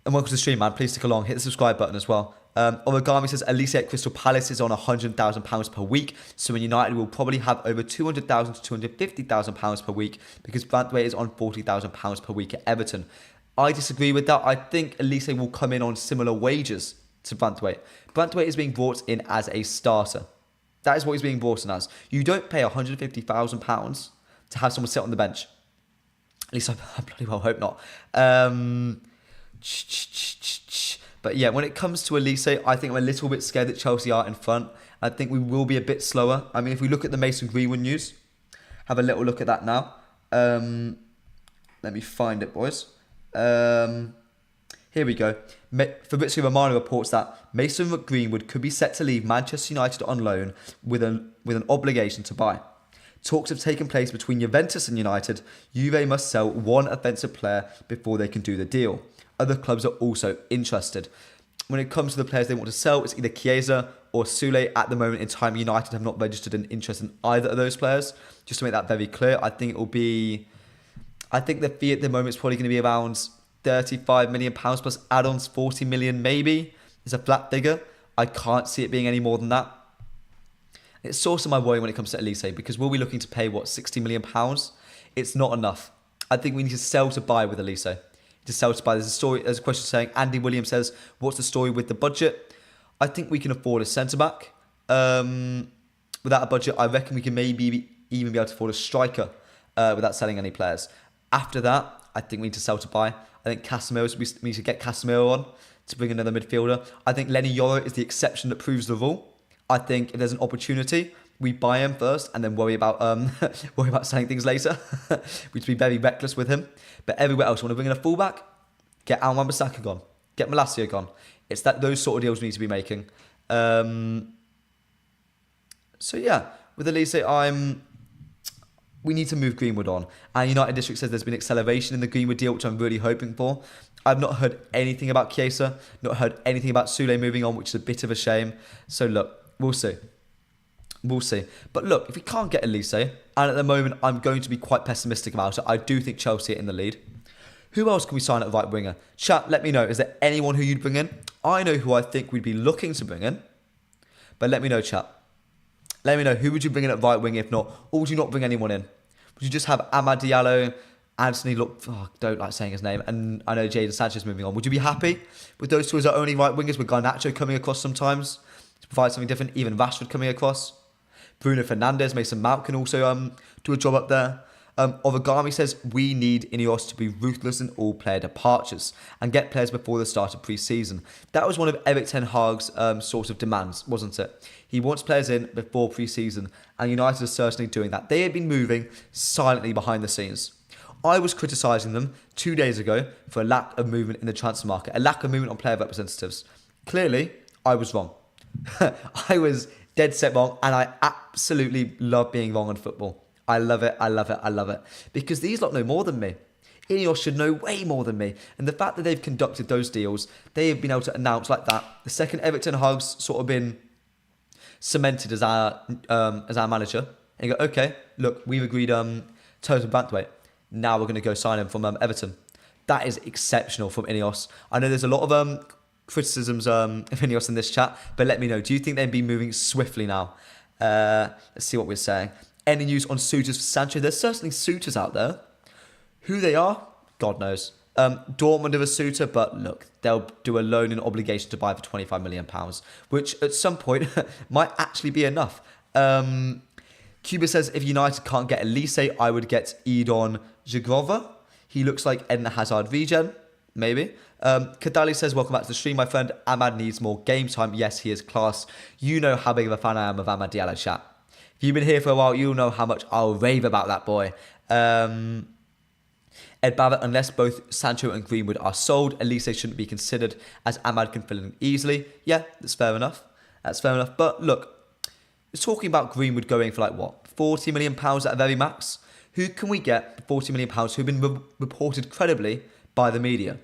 welcome to the stream, man. Please stick along. Hit the subscribe button as well. Origami says Elise at Crystal Palace is on £100,000 per week, so in United will probably have over £200,000 to £250,000 per week because BRANTHWAITE is on £40,000 per week at Everton. I disagree with that. I think Elise will come in on similar wages to Branthwaite. Branthwaite is being brought in as a starter. That is what he's being brought in as. You don't pay £150,000 to have someone sit on the bench. At least I bloody well hope not. But yeah, when it comes to Elise, I think I'm a little bit scared that Chelsea are in front. I think we will be a bit slower. I mean, if we look at the Mason Greenwood news, have a little look at that now. Let me find it, boys. Here we go. Fabrizio Romano reports that Mason Greenwood could be set to leave Manchester United on loan with an obligation to buy. Talks have taken place between Juventus and United. Juve must sell one offensive player before they can do the deal. Other clubs are also interested. When it comes to the players they want to sell, it's either Chiesa or Sule. At the moment in time, United have not registered an interest in either of those players. Just to make that very clear, I think the fee at the moment is probably going to be around £35 million plus add-ons, 40 million maybe. It's a flat figure. I can't see it being any more than that. It's source of my worry when it comes to Elise, because we'll be looking to pay, £60 million? It's not enough. I think we need to sell to buy with Elise. To sell to buy. There's a question saying, Andy Williams says, what's the story with the budget? I think we can afford a centre-back. Without a budget, I reckon we can maybe even be able to afford a striker without selling any players. After that, I think we need to sell to buy. I think we need to get Casemiro on to bring another midfielder. I think Lenny Yoro is the exception that proves the rule. I think if there's an opportunity, we buy him first and then worry about selling things later. We'd be very reckless with him. But everywhere else, you want to bring in a fullback? Get Al Wan-Bissaka gone. Get Malacia gone. It's those sort of deals we need to be making. So yeah, with Elise, we need to move Greenwood on. And United District says there's been acceleration in the Greenwood deal, which I'm really hoping for. I've not heard anything about Chiesa, not heard anything about Sule moving on, which is a bit of a shame. So look, we'll see. We'll see. But look, if we can't get Elise, and at the moment I'm going to be quite pessimistic about it, I do think Chelsea are in the lead. Who else can we sign at right winger? Chat, let me know. Is there anyone who you'd bring in? I know who I think we'd be looking to bring in. But let me know, chat. Let me know, who would you bring in at right wing if not? Or would you not bring anyone in? Would you just have Amad Diallo, Anthony, don't like saying his name, and I know Jadon Sanchez moving on. Would you be happy with those two as our only right wingers, with Garnacho coming across sometimes to provide something different, even Rashford coming across? Bruno Fernandes, Mason Mount can also do a job up there. Origami says, we need Ineos to be ruthless in all player departures and get players before the start of pre-season. That was one of Erik ten Hag's sort of demands, wasn't it? He wants players in before pre-season, and United are certainly doing that. They have been moving silently behind the scenes. I was criticising them 2 days ago for a lack of movement in the transfer market, a lack of movement on player representatives. Clearly, I was wrong. I was dead set wrong, and I absolutely love being wrong on football. I love it, I love it, I love it. Because these lot know more than me. Ineos should know way more than me. And the fact that they've conducted those deals, they have been able to announce like that. The second Erik ten Hag's sort of been cemented as our manager, and you go, okay, look, we've agreed terms with Branthwaite. Now we're going to go sign him from Everton. That is exceptional from Ineos. I know there's a lot of criticisms of Ineos in this chat, but let me know. Do you think they'd be moving swiftly now? Let's see what we're saying. Any news on suitors for Sancho? There's certainly suitors out there. Who they are, God knows. Dortmund are a suitor, but look, they'll do a loan and obligation to buy for £25 million, which at some point might actually be enough. Cuba says, if United can't get Elise, I would get Edon Zhigrova. He looks like Eden Hazard regen, maybe. Kadali says, welcome back to the stream, my friend. Amad needs more game time. Yes, he is class. You know how big of a fan I am of Amad Diallo, chat. If you've been here for a while, you'll know how much I'll rave about that boy. Ed Barrett, unless both Sancho and Greenwood are sold, Elise shouldn't be considered, as Amad can fill in easily. Yeah, that's fair enough. That's fair enough. But look, it's talking about Greenwood going for £40 million at a very max. Who can we get for £40 million who've been reported credibly by the media?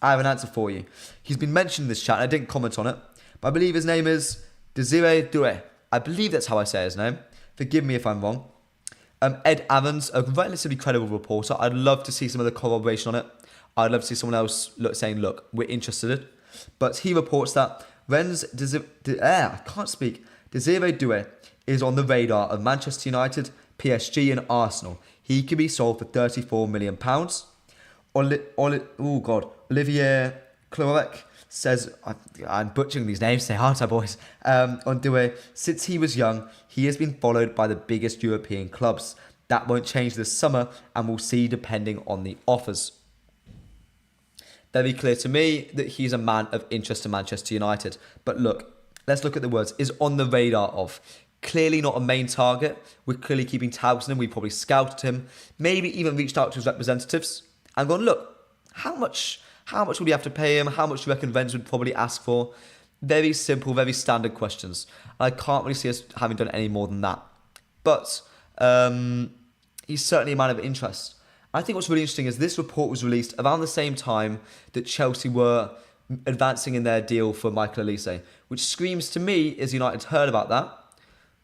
I have an answer for you. He's been mentioned in this chat, and I didn't comment on it, but I believe his name is Desiree Doué. I believe that's how I say his name. Forgive me if I'm wrong. Ed Evans, a relatively credible reporter. I'd love to see some of the corroboration on it. I'd love to see someone else saying, look, we're interested. But he reports that Desiree Doué is on the radar of Manchester United, PSG and Arsenal. He could be sold for £34 million. Olivier Klorek says, I'm butchering these names, say aren't I, boys? On Doué, since he was young, he has been followed by the biggest European clubs. That won't change this summer, and we'll see depending on the offers. Very clear to me that he's a man of interest to Manchester United. But look, let's look at the words. Is on the radar of. Clearly not a main target. We're clearly keeping tabs on him. We probably scouted him. Maybe even reached out to his representatives and gone, look, how much would you have to pay him? How much do you reckon Rennes would probably ask for? Very simple, very standard questions. I can't really see us having done any more than that. But he's certainly a man of interest. I think what's really interesting is this report was released around the same time that Chelsea were advancing in their deal for Michael Olise, which screams to me as United heard about that,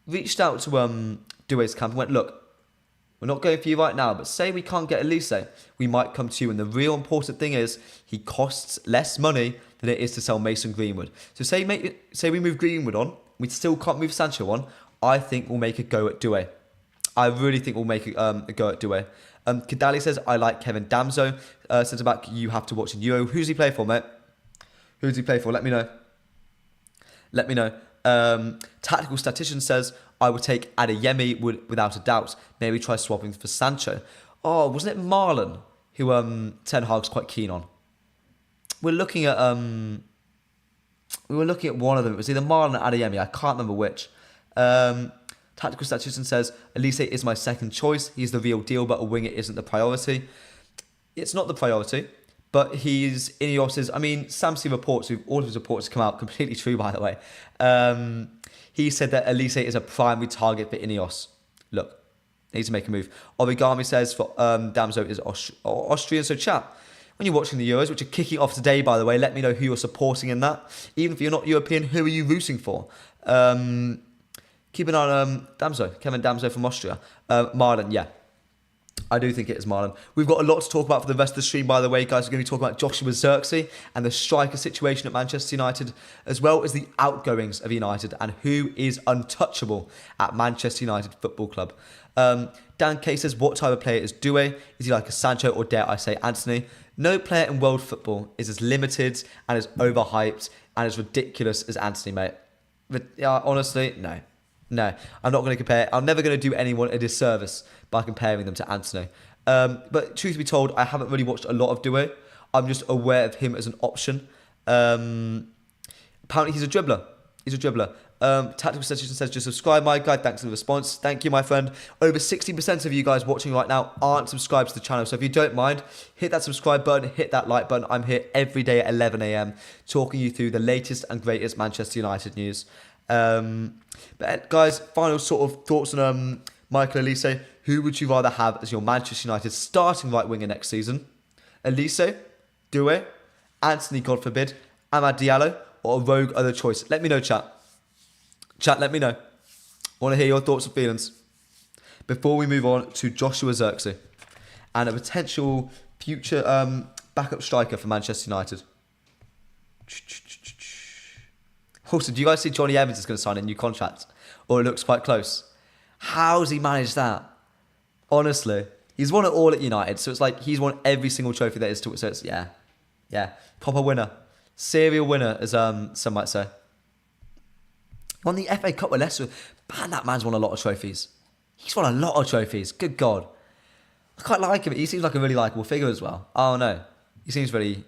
reached out to Doué's camp and went, look, we're not going for you right now, but say we can't get Olise, we might come to you. And the real important thing is he costs less money than it is to sell Mason Greenwood. So say we move Greenwood on, we still can't move Sancho on, I think we'll make a go at Doué. I really think we'll make a go at Doué. Kadali says, I like Kevin Damso. Centre back, you have to watch in Yoro. Who's he play for, mate? Who's he play for? Let me know. Let me know. Tactical Statistician says, I would take Adeyemi without a doubt. Maybe try swapping for Sancho. Oh, wasn't it Marlon who Ten Hag's quite keen on? We were looking at one of them. It was either Marlon or Adeyemi. I can't remember which. Tactical Statistician says, Olise is my second choice. He's the real deal, but a winger isn't the priority. It's not the priority, but he's Ineos's. I mean, Samsi reports, all of his reports come out completely true, by the way. He said that Olise is a primary target for Ineos. Look, needs to make a move. Origami says for Damso is Austrian. So chat, when you're watching the Euros, which are kicking off today, by the way, let me know who you're supporting in that. Even if you're not European, who are you rooting for? Keep an eye on Kevin Damso from Austria. Marlon, yeah. I do think it is Marlon. We've got a lot to talk about for the rest of the stream, by the way, guys. We're going to be talking about Joshua Zirkzee and the striker situation at Manchester United, as well as the outgoings of United and who is untouchable at Manchester United Football Club. Dan K says, what type of player is Doué? Is he like a Sancho or, dare I say, Anthony? No player in world football is as limited and as overhyped and as ridiculous as Anthony, mate. But, honestly, no. No, I'm not going to compare. I'm never going to do anyone a disservice by comparing them to Anthony. But truth be told, I haven't really watched a lot of Doué. I'm just aware of him as an option. Apparently, he's a dribbler. Tactical Statistician says, just subscribe, my guy. Thanks for the response. Thank you, my friend. Over 60% of you guys watching right now aren't subscribed to the channel. So if you don't mind, hit that subscribe button, hit that like button. I'm here every day at 11 a.m. talking you through the latest and greatest Manchester United news. But guys, final sort of thoughts on Michael Olise. Who would you rather have as your Manchester United starting right winger next season? Olise, Doué, Anthony, God forbid, Amad Diallo, or a rogue other choice? Let me know, chat. Chat, let me know. I want to hear your thoughts and feelings. Before we move on to Joshua Zirkzee and a potential future backup striker for Manchester United. Also, do you guys see Johnny Evans is going to sign a new contract? Or it looks quite close. How's he managed that? Honestly. He's won it all at United. So it's like he's won every single trophy that is to it. So it's, yeah. Proper winner. Serial winner, as some might say. Won the FA Cup with Leicester. Man, that man's won a lot of trophies. He's won a lot of trophies. Good God. I quite like him. He seems like a really likeable figure as well. Oh, no. He seems really...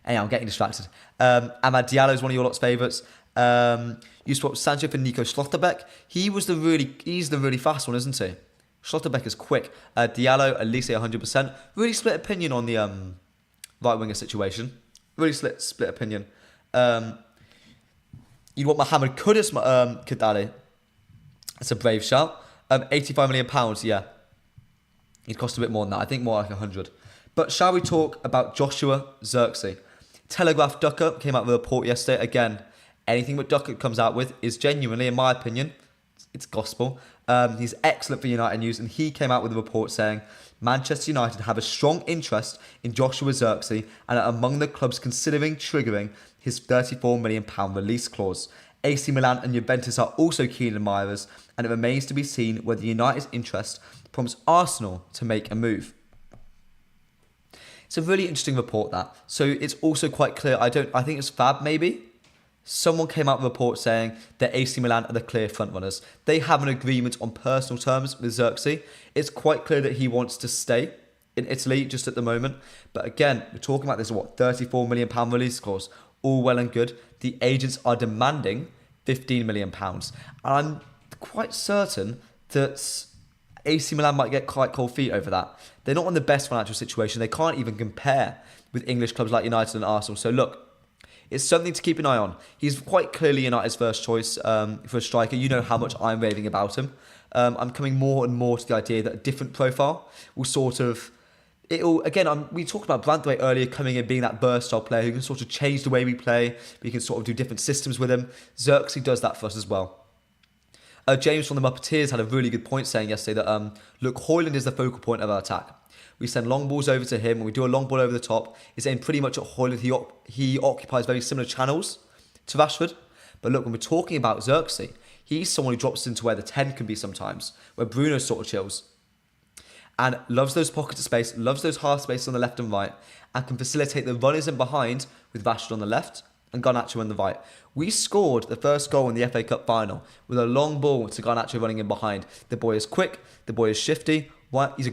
Hey, I'm getting distracted. Amad Diallo is one of your lot's favourites. You swapped Sancho for Nico Schlotterbeck. He's the really fast one, isn't he? Schlotterbeck is quick. Diallo, Olise 100%. Really split opinion on the right winger situation. Really split opinion. You'd want Mohamed Kudus, Kadali. That's a brave shout. £85 million, yeah. He'd cost a bit more than that. I think more like 100. But shall we talk about Joshua Zirkzee? Telegraph Ducker came out with a report yesterday. Again, anything that Ducker comes out with is genuinely, in my opinion, it's gospel. He's excellent for United news, and he came out with a report saying Manchester United have a strong interest in Joshua Zirkzee and are among the clubs considering triggering his £34 million release clause. AC Milan and Juventus are also keen admirers, and it remains to be seen whether United's interest prompts Arsenal to make a move. It's a really interesting report, that. So it's also quite clear. I think it's Fab maybe. Someone came out with a report saying that AC Milan are the clear frontrunners. They have an agreement on personal terms with Xerxes. It's quite clear that he wants to stay in Italy just at the moment. But again, we're talking about this, £34 million release clause. All well and good. The agents are demanding £15 million. And I'm quite certain that AC Milan might get quite cold feet over that. They're not in the best financial situation. They can't even compare with English clubs like United and Arsenal. So look, it's something to keep an eye on. He's quite clearly United's first choice for a striker. You know how much I'm raving about him. I'm coming more and more to the idea that a different profile will sort of... we talked about Branthwaite earlier coming in, being that versatile player who can sort of change the way we play. We can sort of do different systems with him. Xerxes does that for us as well. James from the Muppeteers had a really good point saying yesterday that, look, Højlund is the focal point of our attack. We send long balls over to him, and we do a long ball over the top. He's aimed pretty much at Højlund. He occupies very similar channels to Rashford. But look, when we're talking about Xerxes, he's someone who drops into where the 10 can be sometimes, where Bruno sort of chills. And loves those pockets of space, loves those half spaces on the left and right, and can facilitate the runners in behind with Rashford on the left and Garnacho on the right. We scored the first goal in the FA Cup final with a long ball to Garnacho running in behind. The boy is quick, the boy is shifty. He's a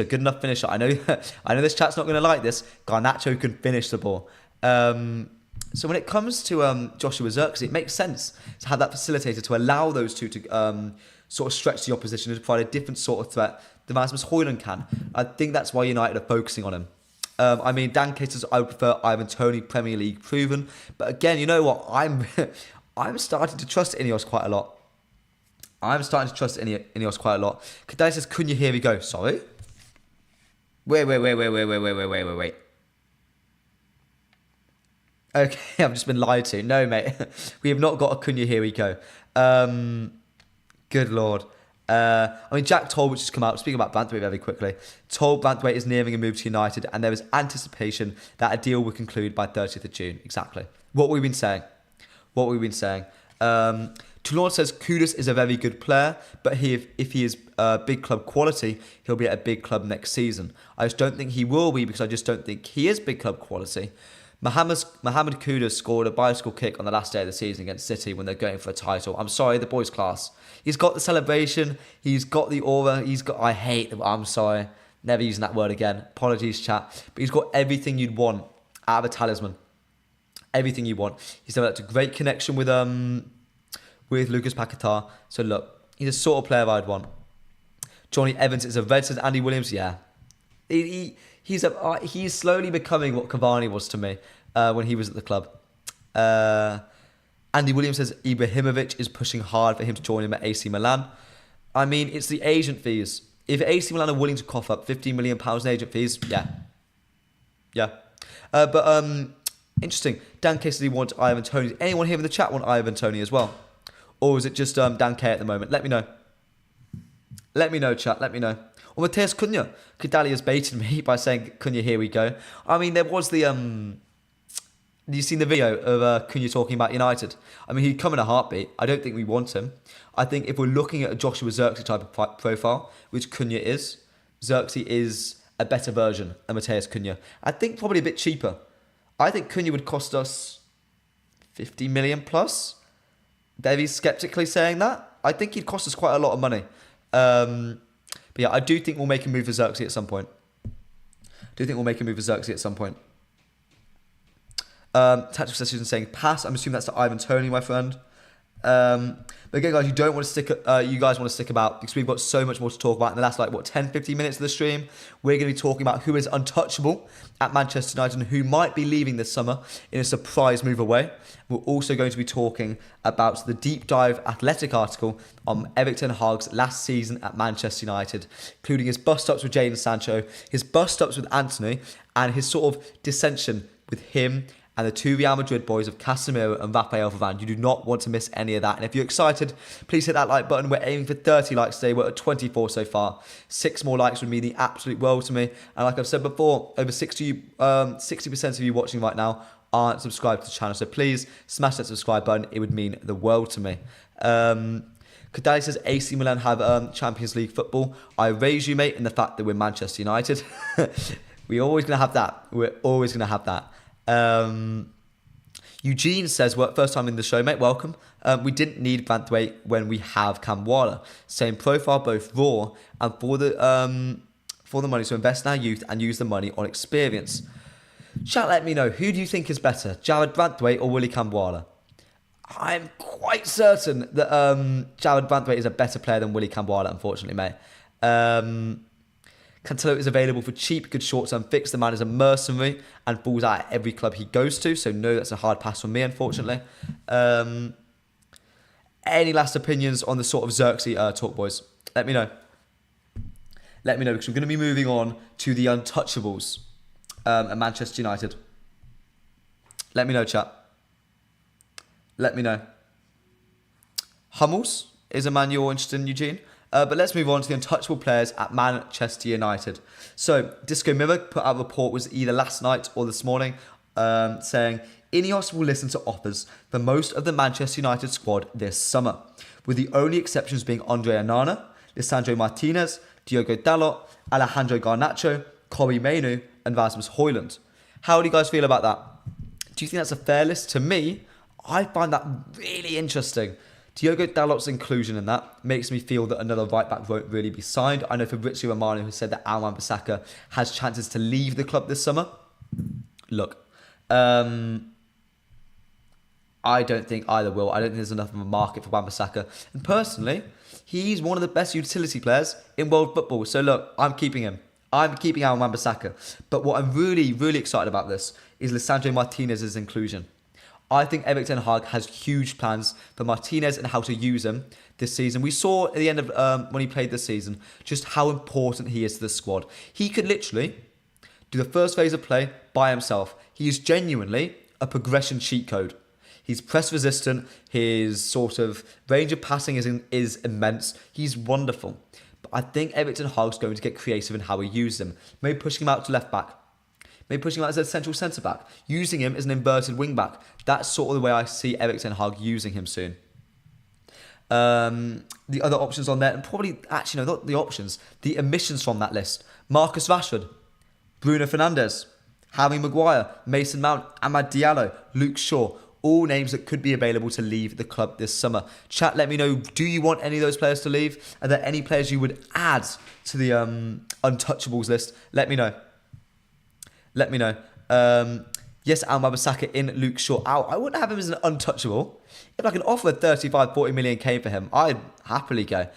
good enough finisher. I know this chat's not going to like this. Garnacho can finish the ball. So when it comes to Joshua Xerxes, it makes sense to have that facilitator to allow those two to sort of stretch the opposition and to provide a different sort of threat than Rasmus Højlund can. I think that's why United are focusing on him. Dan Case says, I would prefer Ivan Toney, Premier League proven. But again, you know what? I'm starting to trust Ineos quite a lot. Kadai says, couldn't you hear me go? Sorry? Wait. Okay, I've just been lied to. No, mate. We have not got a couldn't you hear me go. Good Lord. Jack Toll, which has come out, speaking about Branthwaite very quickly, told Branthwaite is nearing a move to United and there is anticipation that a deal will conclude by 30th of June. Exactly. What we've been saying. Toulon says Kudus is a very good player, but if he is big club quality, he'll be at a big club next season. I just don't think he will be because I just don't think he is big club quality. Mohamed Kudus scored a bicycle kick on the last day of the season against City when they're going for a title. I'm sorry, the boy's class. He's got the celebration. He's got the aura. I'm sorry. Never using that word again. Apologies, chat. But he's got everything you'd want out of a talisman. Everything you want. He's developed a great connection with Lucas Paquetá. So look, he's the sort of player I'd want. Johnny Evans is a red, says Andy Williams. Yeah. He's slowly becoming what Cavani was to me when he was at the club. Andy Williams says Ibrahimovic is pushing hard for him to join him at AC Milan. I mean, it's the agent fees. If AC Milan are willing to cough up £15 million in agent fees, yeah. Interesting. Dan K says he wants Ivan Toney. Does anyone here in the chat want Ivan Toney as well? Or is it just Dan K at the moment? Let me know. Chat. Let me know. Or Matthias Cunha. Kadali has baited me by saying, Cunha, here we go. I mean, there was the... you seen the video of Cunha talking about United? I mean, he'd come in a heartbeat. I don't think we want him. I think if we're looking at a Joshua Xerxes type of profile, which Cunha is, Xerxes is a better version of Matthias Cunha. I think probably a bit cheaper. I think Cunha would cost us 50 million plus. Very skeptically saying that. I think he'd cost us quite a lot of money. But yeah, I do think we'll make a move for Xerxes at some point. Tactical session saying pass. I'm assuming that's to Ivan Toney, my friend. But again, guys, you want to stick about because we've got so much more to talk about in the last 10-15 minutes of the stream. We're going to be talking about who is untouchable at Manchester United and who might be leaving this summer in a surprise move away. We're also going to be talking about the deep dive Athletic article on Erik ten Hag's last season at Manchester United, including his bust-ups with Jadon Sancho, his bust-ups with Antony, and his sort of dissension with him and the two Real Madrid boys of Casemiro and Rafael Varane. You do not want to miss any of that. And if you're excited, please hit that like button. We're aiming for 30 likes today. We're at 24 so far. 6 more likes would mean the absolute world to me. And like I've said before, over 60% of you watching right now aren't subscribed to the channel. So please smash that subscribe button. It would mean the world to me. Kadali says AC Milan have Champions League football. I raise you, mate, in the fact that we're Manchester United. We're always going to have that. We're always going to have that. Eugene says, well, first time in the show, mate, welcome. We didn't need Branthwaite when we have Kamwala. Same profile, both raw, and for the money to invest in our youth and use the money on experience. Chat, let me know, who do you think is better, Jared Branthwaite or Willie Kamwala? I'm quite certain that Jared Branthwaite is a better player than Willie Kamwala, unfortunately, mate. Cancelo is available for cheap, good short-term fix. The man is a mercenary and falls out at every club he goes to. So no, that's a hard pass from me, unfortunately. Any last opinions on the sort of Xerxes talk, boys? Let me know. Let me know, because we're going to be moving on to the untouchables at Manchester United. Let me know, chat. Let me know. Hummels is a man you're interested in, Eugene. But let's move on to the untouchable players at Manchester United. So, Disco Mirror put out a report, was either last night or this morning, saying Ineos will listen to offers for most of the Manchester United squad this summer, with the only exceptions being Andre Onana, Lisandro Martinez, Diogo Dalot, Alejandro Garnacho, Kobbie Mainoo, and Rasmus Højlund. How do you guys feel about that? Do you think that's a fair list? To me, I find that really interesting. Diogo Dalot's inclusion in that makes me feel that another right-back won't really be signed. I know Fabrizio Romano has said that Wan-Bissaka has chances to leave the club this summer. Look, I don't think either will. I don't think there's enough of a market for Wan-Bissaka. And personally, he's one of the best utility players in world football. So look, I'm keeping him. I'm keeping Aaron Wan-Bissaka. But what I'm really, really excited about this is Lisandro Martinez's inclusion. I think Erik ten Hag has huge plans for Martinez and how to use him this season. We saw at the end of when he played this season just how important he is to the squad. He could literally do the first phase of play by himself. He is genuinely a progression cheat code. He's press resistant. His sort of range of passing is immense. He's wonderful. But I think Erik ten Hag's going to get creative in how he uses him. Maybe pushing him out to left back. Maybe pushing him out as a central centre-back. Using him as an inverted wing-back. That's sort of the way I see Erik ten Hag using him soon. The other options on there, and probably, actually, no, not the options, the omissions from that list. Marcus Rashford, Bruno Fernandes, Harry Maguire, Mason Mount, Amad Diallo, Luke Shaw. All names that could be available to leave the club this summer. Chat, let me know, do you want any of those players to leave? Are there any players you would add to the untouchables list? Let me know. Let me know. Yes, Wan-Bissaka in, Luke Shaw out. I wouldn't have him as an untouchable. If I can offer 35, 40 million K for him, I'd happily go.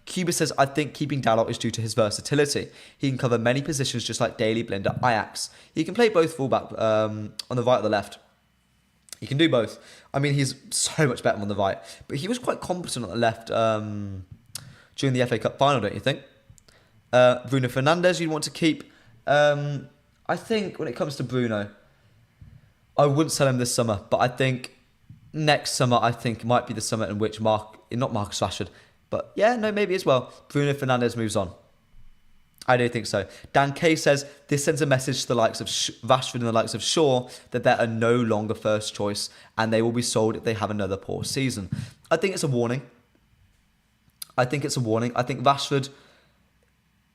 Cuba says, I think keeping Dalot is due to his versatility. He can cover many positions just like Daley Blind at Ajax. He can play both fullback on the right or the left. He can do both. I mean, he's so much better on the right. But he was quite competent on the left during the FA Cup final, don't you think? Bruno Fernandes, you'd want to keep. I think when it comes to Bruno, I wouldn't sell him this summer, but I think next summer, I think might be the summer in which not Marcus Rashford, but yeah, no, maybe as well, Bruno Fernandes moves on. I do think so. Dan K says, this sends a message to the likes of Rashford and the likes of Shaw that they are no longer first choice and they will be sold if they have another poor season. I think it's a warning. I think Rashford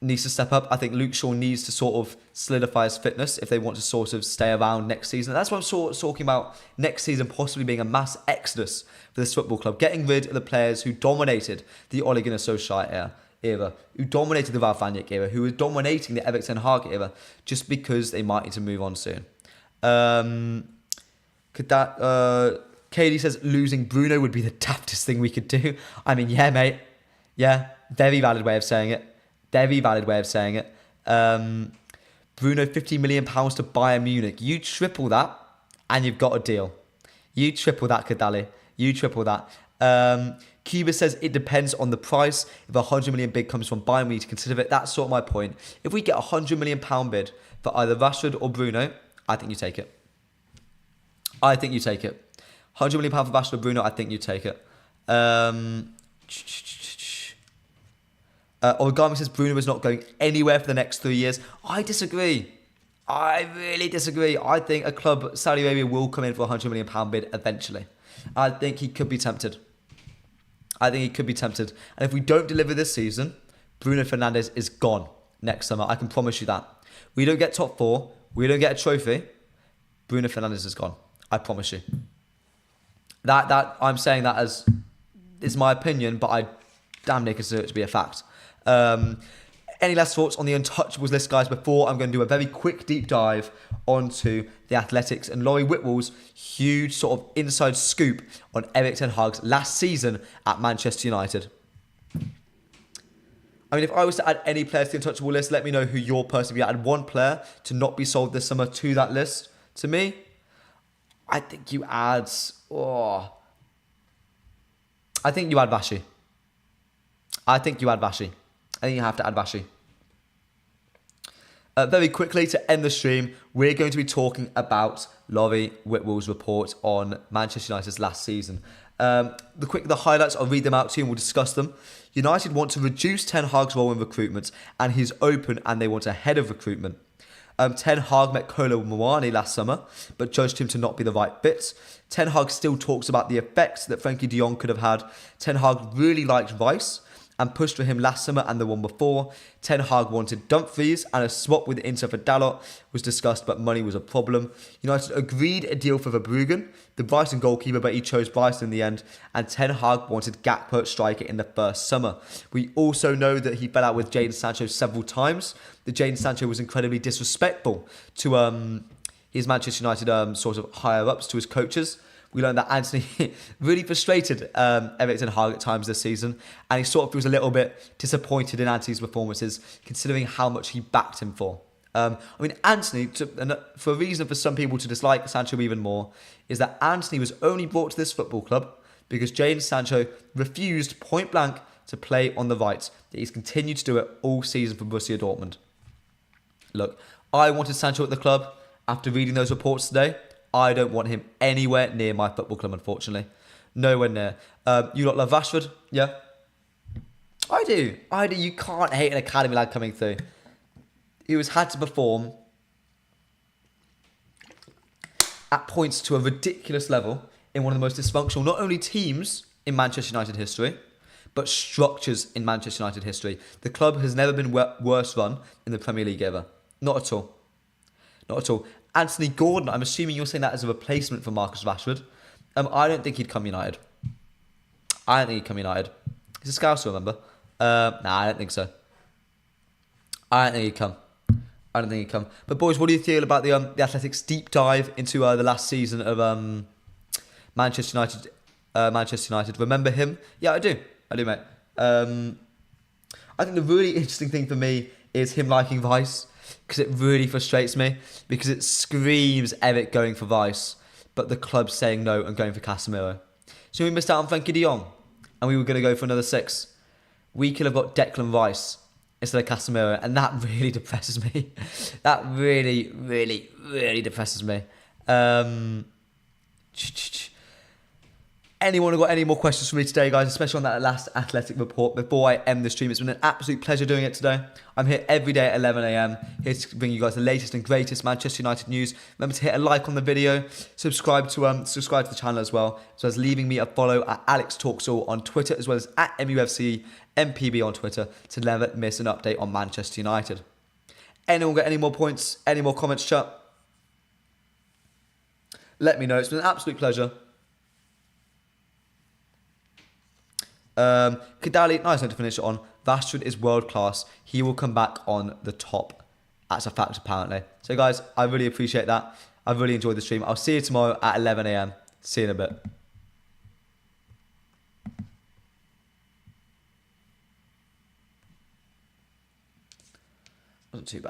needs to step up. I think Luke Shaw needs to sort of solidify his fitness if they want to sort of stay around next season. That's what I'm sort of talking about next season possibly being a mass exodus for this football club. Getting rid of the players who dominated the Ole Gunnar Solskjaer era, who dominated the Ralf Rangnick era, who were dominating the Erik ten Hag era, just because they might need to move on soon. Katie says losing Bruno would be the daftest thing we could do. I mean, yeah, mate. Yeah, very valid way of saying it. Very valid way of saying it. Bruno, £50 million to Bayern Munich. You triple that and you've got a deal. You triple that, Kadali. You triple that. Cuba says it depends on the price. If a £100 million bid comes from Bayern, we need to consider it. That's sort of my point. If we get a £100 million bid for either Rashford or Bruno, I think you take it. I think you take it. £100 million for Rashford or Bruno, I think you take it. Origami says Bruno is not going anywhere for the next 3 years. I disagree. I really disagree. I think a club, Saudi Arabia, will come in for a £100 million bid eventually. I think he could be tempted. And if we don't deliver this season, Bruno Fernandes is gone next summer. I can promise you that. We don't get top 4. We don't get a trophy. Bruno Fernandes is gone. I promise you. That I'm saying that as is my opinion, but I damn near consider it to be a fact. Any last thoughts on the untouchables list, guys, before I'm going to do a very quick deep dive onto the Athletics and Laurie Whitwell's huge sort of inside scoop on Erik ten Hag's last season at Manchester United. I mean, if I was to add any players to the untouchable list, let me know who your person would be. Add one player to not be sold this summer to that list. To me, I think you add... I think you add Vashi. I think you have to add Vashi. Very quickly, to end the stream, we're going to be talking about Laurie Whitwell's report on Manchester United's last season. The highlights, I'll read them out to you and we'll discuss them. United want to reduce Ten Hag's role in recruitment, and he's open and they want a head of recruitment. Ten Hag met Kolo Muani last summer, but judged him to not be the right fit. Ten Hag still talks about the effects that Frankie de Jong could have had. Ten Hag really liked Rice and pushed for him last summer and the one before. Ten Hag wanted Dumfries, and a swap with Inter for Dalot was discussed, but money was a problem. United agreed a deal for Verbruggen, the Brighton goalkeeper, but he chose Brighton in the end. And Ten Hag wanted Gakpo striker in the first summer. We also know that he fell out with Jadon Sancho several times. That Jadon Sancho was incredibly disrespectful to his Manchester United sort of higher-ups, to his coaches. We learned that Anthony really frustrated Erik ten Hag at times this season, and he sort of feels a little bit disappointed in Anthony's performances, considering how much he backed him for. I mean, Anthony, for a reason for some people to dislike Sancho even more, is that Anthony was only brought to this football club because Jadon Sancho refused point blank to play on the right. He's continued to do it all season for Borussia Dortmund. Look, I wanted Sancho at the club. After reading those reports today, I don't want him anywhere near my football club, unfortunately. Nowhere near. You lot love Rashford? Yeah? I do. You can't hate an academy lad coming through. He was had to perform at points to a ridiculous level in one of the most dysfunctional, not only teams in Manchester United history, but structures in Manchester United history. The club has never been worse run in the Premier League ever. Not at all. Not at all. Anthony Gordon, I'm assuming you're saying that as a replacement for Marcus Rashford. I don't think he'd come United. He's a Scouser, remember? I don't think so. I don't think he'd come. But boys, what do you feel about the Athletics deep dive into the last season of Manchester United? Remember him? Yeah, I do, mate. I think the really interesting thing for me is him liking Vice, because it really frustrates me, because it screams Erik going for Vice, but the club saying no and going for Casemiro. So we missed out on Frankie de Jong, and we were going to go for another 6. We could have got Declan Rice instead of Casemiro, and that really depresses me. That really, really, really depresses me. Anyone got any more questions for me today, guys, especially on that last Athletic report before I end the stream? It's been an absolute pleasure doing it today. I'm here every day at 11 a.m, here to bring you guys the latest and greatest Manchester United news. Remember to hit a like on the video, subscribe to the channel as well, as well as leaving me a follow at Alex Talksall on Twitter, as well as at mufcMPB on Twitter, to never miss an update on Manchester United. Anyone got any more points, any more comments, chat? Let me know. It's been an absolute pleasure. Kadali, nice note to finish it on. Rashford is world class. He will come back on the top. That's a fact, apparently. So, guys, I really appreciate that. I've really enjoyed the stream. I'll see you tomorrow at 11 a.m. See you in a bit. Wasn't too bad.